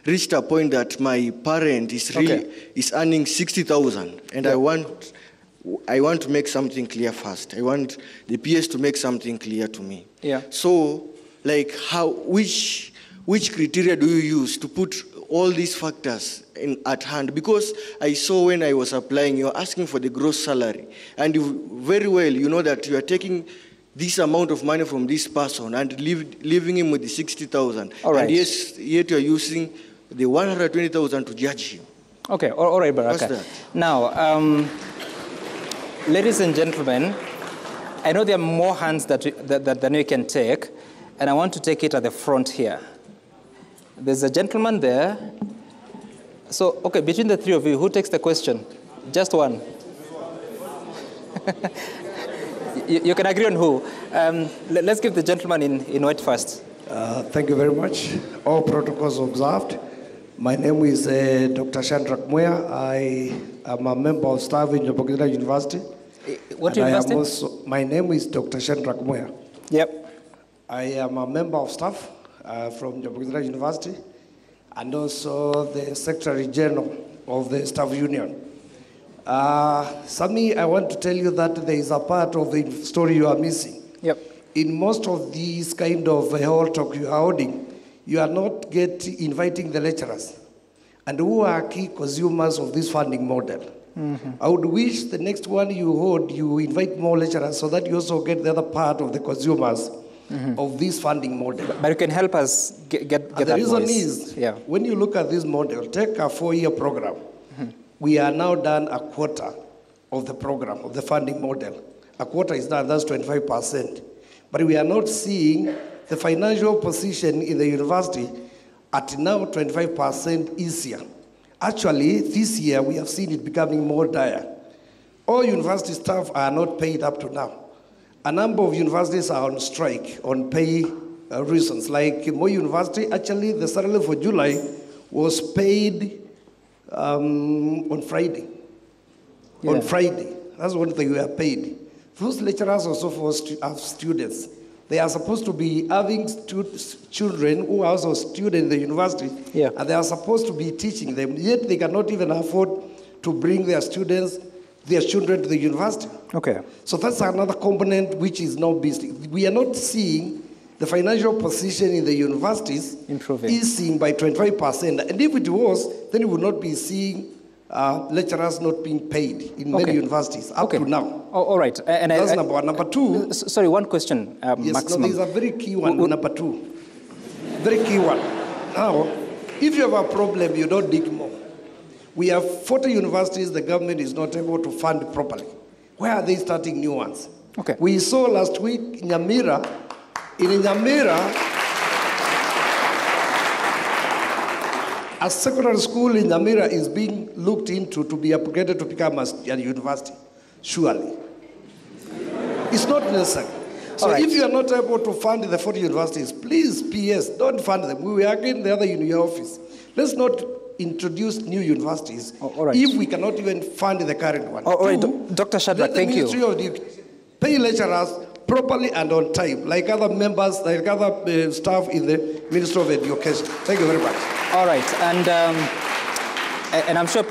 reached a point that my parent is earning 60,000, and yeah. I want to make something clear first. I want the PS to make something clear to me. Yeah. So, like, which criteria do you use to put all these factors at hand? Because I saw when I was applying, you're asking for the gross salary, and very well you know that you are taking this amount of money from this person and leaving him with the 60,000. All right. And yet you are using the 120,000 to judge him. Okay, all right, Baraka. What's that? Now, ladies and gentlemen, I know there are more hands than you can take, and I want to take it at the front here. There's a gentleman there. So, okay, between the three of you, who takes the question? Just one. You can agree on who. Let's give the gentleman in white first. Thank you very much. All protocols observed. My name is Dr. Chandra Kmuya. I am a member of staff in Jobogina University. What university? My name is Dr. Chandra Kmuya. Yep. I am a member of staff from Jobogina University and also the Secretary General of the Staff Union. Sami, I want to tell you that there is a part of the story you are missing. Yep. In most of these kind of hall talk you are holding, you are not inviting the lecturers and who are key consumers of this funding model. Mm-hmm. I would wish the next one you hold, you invite more lecturers so that you also get the other part of the consumers of this funding model. But you can help us get that the reason voice. Is, when you look at this model, take a 4-year program. We are now done a quarter of the program, of the funding model. A quarter is done, that's 25%. But we are not seeing the financial position in the university at now 25% easier. Actually, this year we have seen it becoming more dire. All university staff are not paid up to now. A number of universities are on strike, on pay reasons. Like Moi University, actually the salary for July was paid on Friday. Yeah. On Friday. That's when they were paid. Those lecturers also have students. They are supposed to be having children who are also students in the university, and they are supposed to be teaching them, yet they cannot even afford to bring their students, their children to the university. Okay. So that's another component which is not busy. We are not seeing the financial position in the universities improving, easing by 25%. And if it was, then we would not be seeing lecturers not being paid in many universities up to now. Oh, all right. And that's number one. Number two. Sorry, one question. Yes, maximum. No, there's a very key one. Number two. Very key one. Now, if you have a problem, you don't dig more. We have 40 universities the government is not able to fund properly. Where are they starting new ones? Okay. We saw last week in Nyamira, a secondary school in Nyamira is being looked into to be upgraded to become a university. Surely. It's not necessary. So if you are not able to fund the 40 universities, please, PS, don't fund them. We will again the other in your office. Let's not introduce new universities if we cannot even fund the current one. All right, Dr. Shadrack, thank you. Let the Ministry of pay lecturers properly and on time, like other members, like other staff in the Ministry of Education. Thank you very much. All right, and I'm sure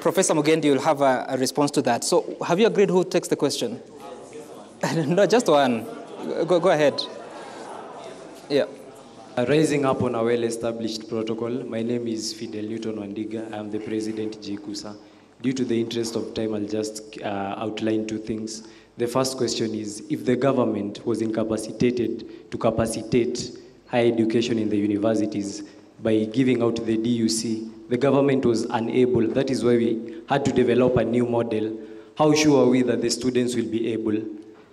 Professor Mugendi will have a response to that. So have you agreed who takes the question? No, just one. Go ahead. Yeah. Rising up on a well-established protocol, my name is Fidel Newton Wandiga. I'm the president, JKUAT. Due to the interest of time, I'll just outline two things. The first question is, if the government was incapacitated to capacitate higher education in the universities by giving out the DUC, the government was unable. That is why we had to develop a new model. How sure are we that the students will be able?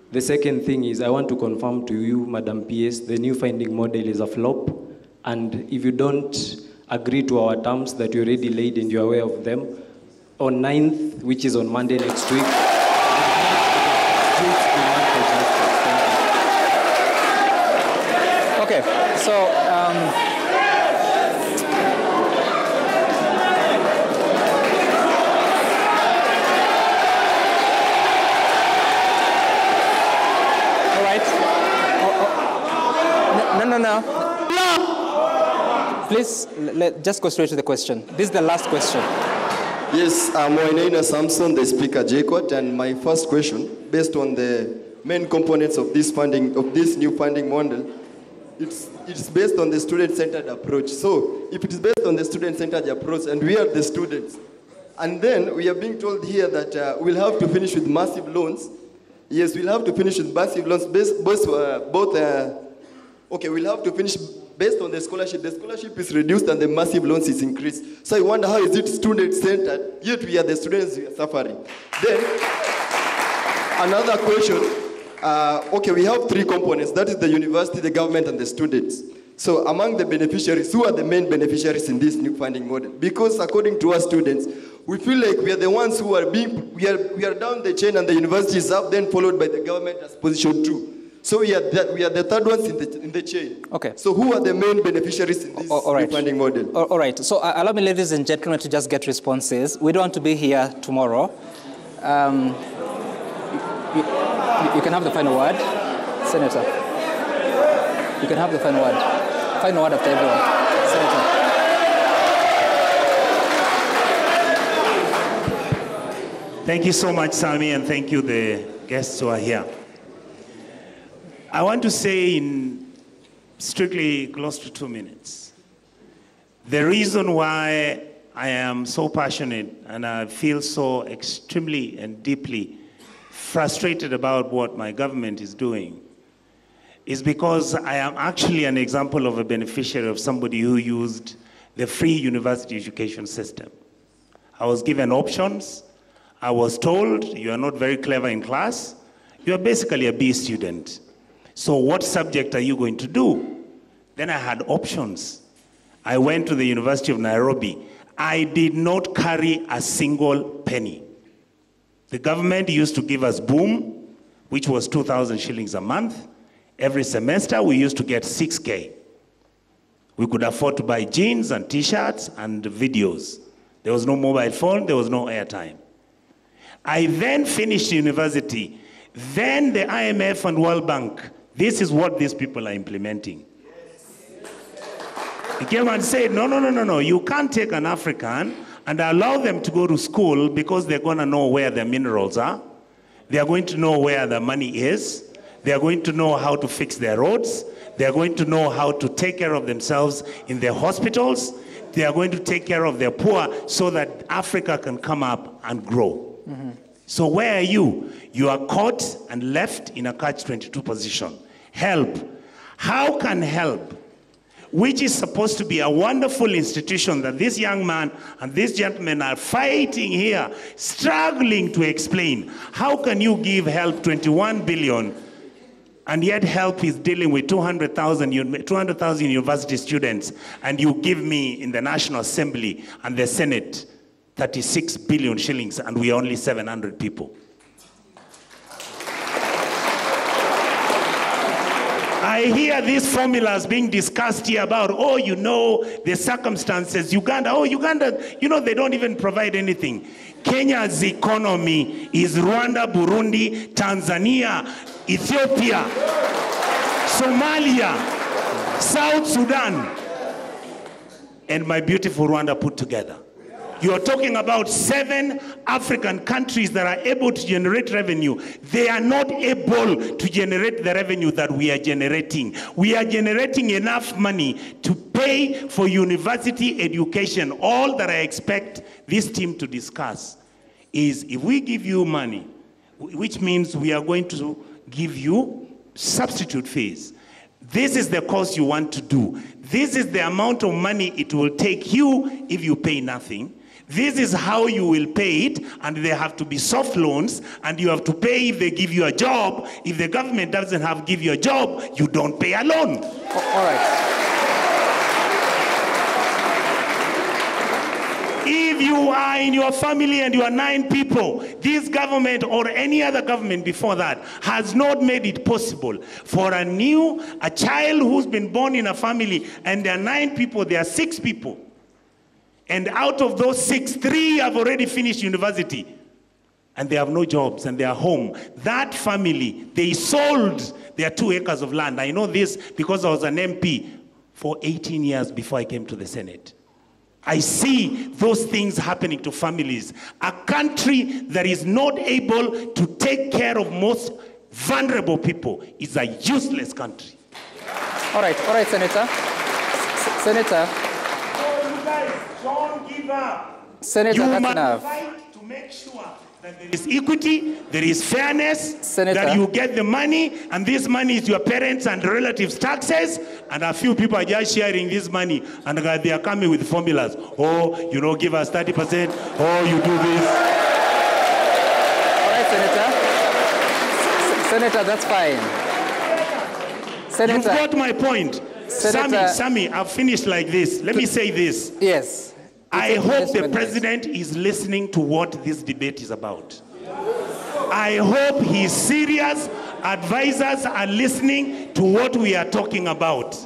The second thing is, I want to confirm to you, Madam PS, the new finding model is a flop. And if you don't agree to our terms that you already laid and you're aware of them, on 9th, which is on Monday next week, Okay, so all right. No. Please, just go straight to the question. This is the last question. Yes, I'm Wainaina Samson, the speaker JKUAT, and my first question, based on the main components of this funding, of this new funding model, it's based on the student-centered approach. So if it is based on the student-centered approach and we are the students, and then we are being told here that we'll have to finish with massive loans. Yes, we'll have to finish with massive loans we'll have to finish based on the scholarship. The scholarship is reduced and the massive loans is increased. So I wonder, how is it student-centered, yet we are the students who are suffering? Then, another question. We have three components. That is the university, the government, and the students. So among the beneficiaries, who are the main beneficiaries in this new funding model? Because according to our students, we feel like we are the ones who are we are down the chain and the university is up, then followed by the government as position 2. So we are the third ones in the chain. Okay. So who are the main beneficiaries in this new funding model? All right. So allow me, ladies and gentlemen, to just get responses. We don't want to be here tomorrow. You can have the final word, Senator. You can have the final word. Final word after everyone, Senator. Thank you so much, Sami, and thank you, the guests who are here. I want to say in strictly close to 2 minutes, the reason why I am so passionate and I feel so extremely and deeply frustrated about what my government is doing is because I am actually an example of a beneficiary of somebody who used the free university education system. I was given options. I was told, you are not very clever in class. You are basically a B student. So what subject are you going to do? Then I had options. I went to the University of Nairobi. I did not carry a single penny. The government used to give us boom, which was 2,000 shillings a month. Every semester, we used to get 6K. We could afford to buy jeans and T-shirts and videos. There was no mobile phone, there was no airtime. I then finished university. Then the IMF and World Bank, this is what these people are implementing. They came and said, no, you can't take an African and allow them to go to school because they're going to know where their minerals are. They are going to know where the money is. They are going to know how to fix their roads. They are going to know how to take care of themselves in their hospitals. They are going to take care of their poor so that Africa can come up and grow. Mm-hmm. So where are you? You are caught and left in a catch-22 position. Help. How can help, which is supposed to be a wonderful institution that this young man and this gentleman are fighting here, struggling to explain, how can you give help 21 billion and yet help is dealing with 200,000 university students, and you give me in the National Assembly and the Senate 36 billion shillings and we are only 700 people. I hear these formulas being discussed here about, the circumstances, Uganda, they don't even provide anything. Kenya's economy is Rwanda, Burundi, Tanzania, Ethiopia, Somalia, South Sudan, and my beautiful Rwanda put together. You're talking about 7 African countries that are able to generate revenue. They are not able to generate the revenue that we are generating. We are generating enough money to pay for university education. All that I expect this team to discuss is if we give you money, which means we are going to give you substitute fees. This is the course you want to do. This is the amount of money it will take you if you pay nothing. This is how you will pay it, and they have to be soft loans, and you have to pay if they give you a job. If the government doesn't give you a job, you don't pay a loan. All right. If you are in your family and you are 9 people, this government or any other government before that has not made it possible for a child who's been born in a family and there are 9 people, there are 6 people. And out of those 6, 3 have already finished university. And they have no jobs and they are home. That family, they sold their 2 acres of land. I know this because I was an MP for 18 years before I came to the Senate. I see those things happening to families. A country that is not able to take care of most vulnerable people is a useless country. All right, Senator. Senator. You guys, don't give up. Senator, you that's must enough. fight to make sure that there is equity, there is fairness, Senator, that you get the money, and this money is your parents' and relatives' taxes, and a few people are just sharing this money, and they are coming with formulas. Oh, you know, give us 30%, oh, you do this. All right, Senator. Senator, that's fine. Senator. You've got my point. Senator, Sammy, I've finished like this. Let me say this. Yes. I hope the president is listening to what this debate is about. I hope he's serious. Advisors are listening to what we are talking about.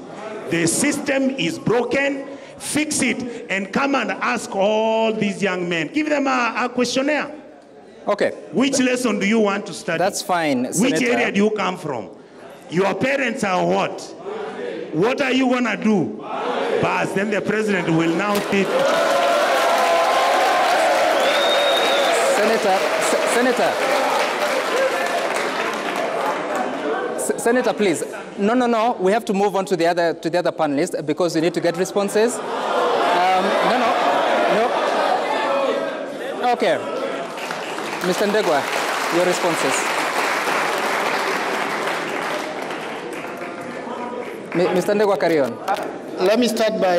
The system is broken. Fix it and come and ask all these young men. Give them a questionnaire. Okay. Which lesson do you want to study? That's fine, Which Senator. area do you come from? Your parents are what? What are you going to do? But then the president will now think. Senator, please. No. We have to move on to the other panelists because we need to get responses. No. Okay. Mr. Ndegwa, your responses. Mr. Ndegwa, carry on. Let me start by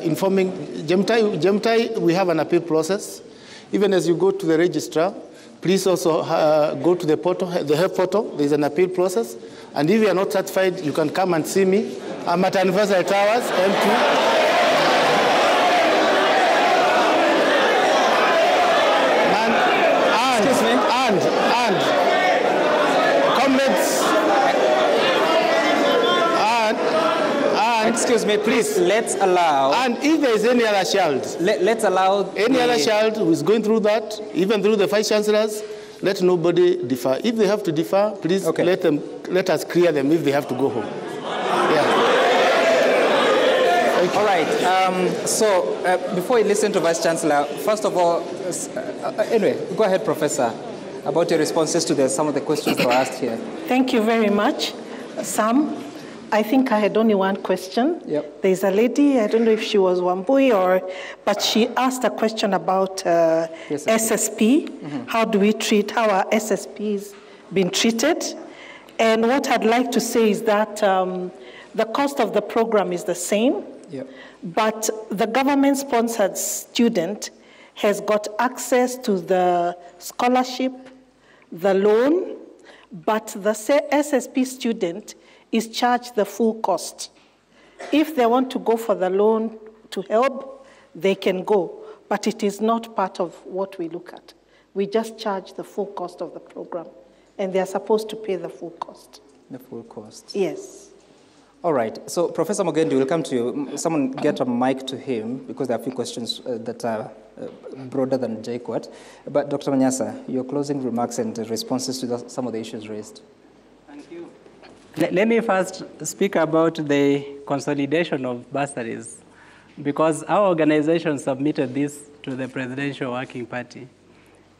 informing Jemtai, we have an appeal process. Even as you go to the registrar, please also go to the portal, the help portal. There's an appeal process. And if you are not satisfied, you can come and see me. I'm at Anniversary Towers, M2. And comrades, excuse me, please, let's allow. And if there is any other child, let's allow any other child who is going through that, even through the vice chancellors, let nobody differ. If they have to differ, please let us clear them if they have to go home. Yeah. All right. Before you listen to Vice Chancellor, first of all, anyway, go ahead, Professor, about your responses to some of the questions that were asked here. Thank you very much, Sam. I think I had only one question. Yep. There's a lady, I don't know if she was Wambui but she asked a question about SSP. Mm-hmm. How are SSPs being treated? And what I'd like to say is that the cost of the program is the same, but the government-sponsored student has got access to the scholarship, the loan, but the SSP student is charged the full cost. If they want to go for the loan to help, they can go, but it is not part of what we look at. We just charge the full cost of the program, and they are supposed to pay the full cost. The full cost. Yes. All right. So, Professor Mugendi, we'll come to you. Someone get a mic to him, because there are a few questions that are broader than JKUAT. But Dr. Manyasa, your closing remarks and responses to some of the issues raised. Thank you. Let me first speak about the consolidation of bursaries. because our organization submitted this to the Presidential Working Party.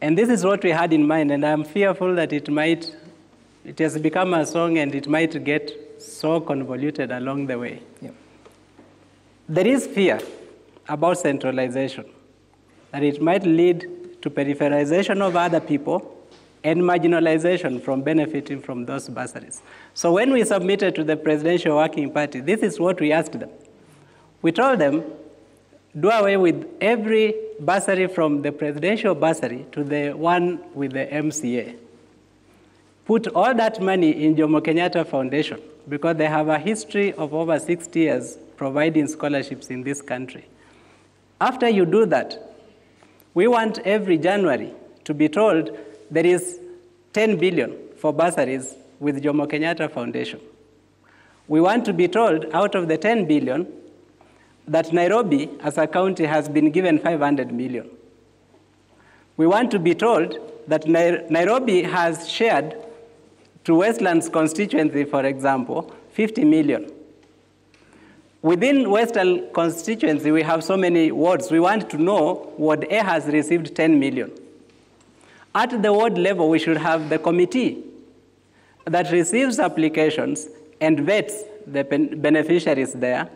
And this is what we had in mind, and I'm fearful that it has become a song and it might get so convoluted along the way. Yeah. There is fear about centralization, that it might lead to peripherization of other people and marginalization from benefiting from those bursaries. So when we submitted to the Presidential Working Party, this is what we asked them. We told them, do away with every bursary from the presidential bursary to the one with the MCA. Put all that money in Jomo Kenyatta Foundation, because they have a history of over 60 years providing scholarships in this country. After you do that, we want every January to be told there is 10 billion for bursaries with Jomo Kenyatta Foundation. We want to be told out of the 10 billion that Nairobi as a county has been given 500 million. We want to be told that Nairobi has shared to Westlands constituency, for example, 50 million. Within Western constituency, we have so many wards. We want to know Ward A has received 10 million. At the ward level, we should have the committee that receives applications and vets the beneficiaries there,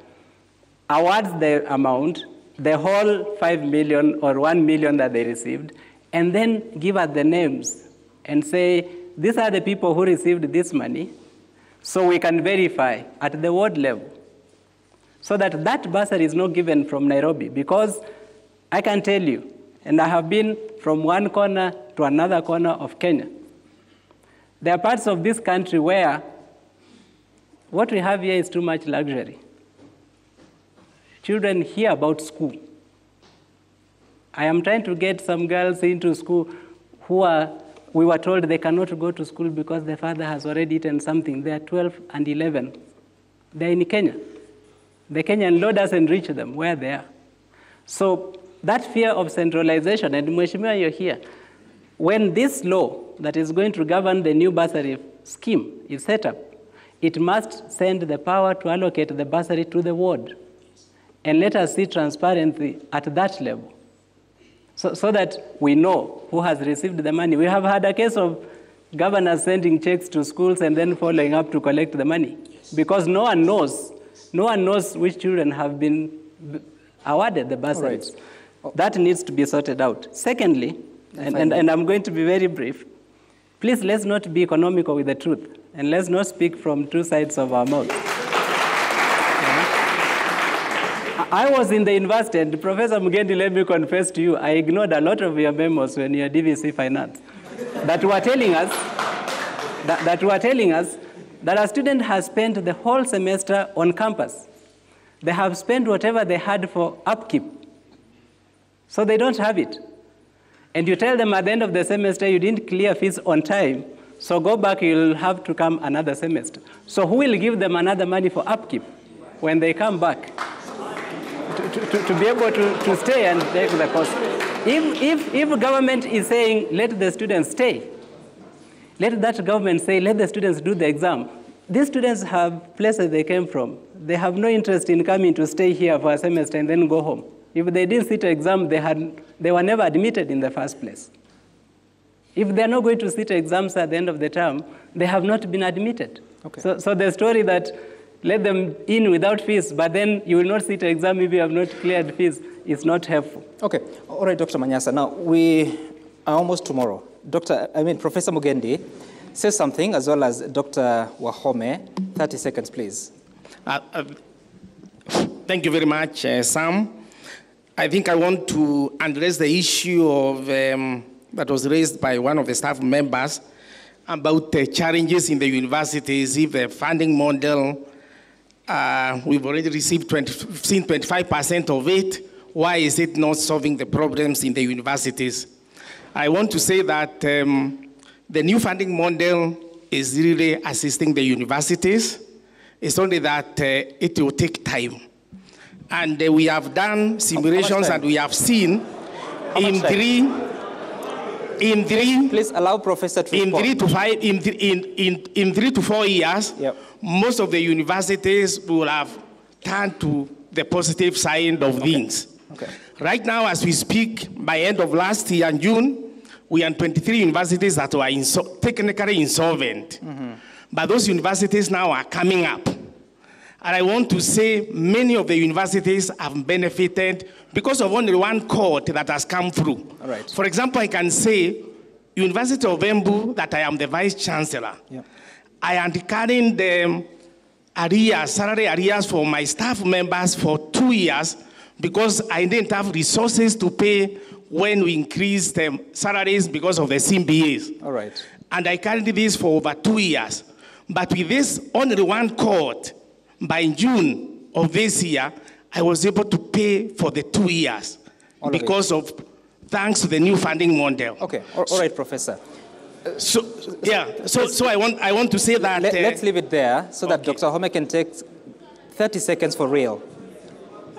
awards the amount, the whole 5 million or 1 million that they received, and then give us the names and say, these are the people who received this money, so we can verify at the ward level, so that that bursary is not given from Nairobi. Because I can tell you, and I have been from one corner to another corner of Kenya, there are parts of this country where what we have here is too much luxury. Children hear about school. I am trying to get some girls into school we were told they cannot go to school because the father has already eaten something. They are 12 and 11. They're in Kenya. The Kenyan law doesn't reach them where they are. So that fear of centralization, and Mheshimiwa, you're here, when this law that is going to govern the new bursary scheme is set up, it must send the power to allocate the bursary to the ward. And let us see transparency at that level, so that we know who has received the money. We have had a case of governors sending checks to schools and then following up to collect the money, because no one knows which children have been awarded the bursaries. Right. That needs to be sorted out. Secondly, and I'm going to be very brief, please let's not be economical with the truth, and let's not speak from two sides of our mouth. I was in the university, and Professor Mugendi, let me confess to you, I ignored a lot of your memos when you were DVC Finance that were telling us that a student has spent the whole semester on campus. They have spent whatever they had for upkeep, so they don't have it. And you tell them at the end of the semester, you didn't clear fees on time, so go back, you'll have to come another semester. So who will give them another money for upkeep when they come back? To be able to stay and take the cost. If government is saying, let the students stay, let that government say, let the students do the exam. These students have places they came from. They have no interest in coming to stay here for a semester and then go home. If they didn't sit an exam, they were never admitted in the first place. If they're not going to sit exams at the end of the term, they have not been admitted. Okay. So the story that let them in without fees, but then you will not sit an exam if you have not cleared fees, is not helpful. Okay. All right, Dr. Manyasa. Now, we are almost tomorrow. Professor Mugendi, say something, as well as Dr. Wahome. 30 seconds, please. Thank you very much, Sam. I think I want to address the issue of that was raised by one of the staff members about the challenges in the universities. If the funding model, we've already received 25% of it, why is it not solving the problems in the universities? I want to say that the new funding model is really assisting the universities. It's only that it will take time. And we have done simulations and we have seen in three, please allow Professor to in 3 to 5, in 3 to 4 years, yep, most of the universities will have turned to the positive side of things. Okay. Right now, as we speak, by end of last year in June, we had 23 universities that were technically insolvent. But those universities now are coming up. And I want to say many of the universities have benefited because of only one court that has come through. All right. For example, I can say, University of Embu, that I am the Vice Chancellor, I am carrying the arrears, salary arrears for my staff members for 2 years because I didn't have resources to pay when we increased the salaries because of the CBAs. All right. And I carried this for over 2 years. But with this only one court, by June of this year, I was able to pay for the 2 years because of thanks to the new funding model. Okay, all right, Professor. So I want to say that... Let's leave it there so that Dr. Home can take 30 seconds for real.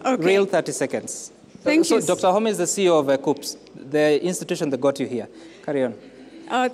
Okay. Real 30 seconds. Thank you. So Dr. Home is the CEO of CUPS, the institution that got you here. Carry on.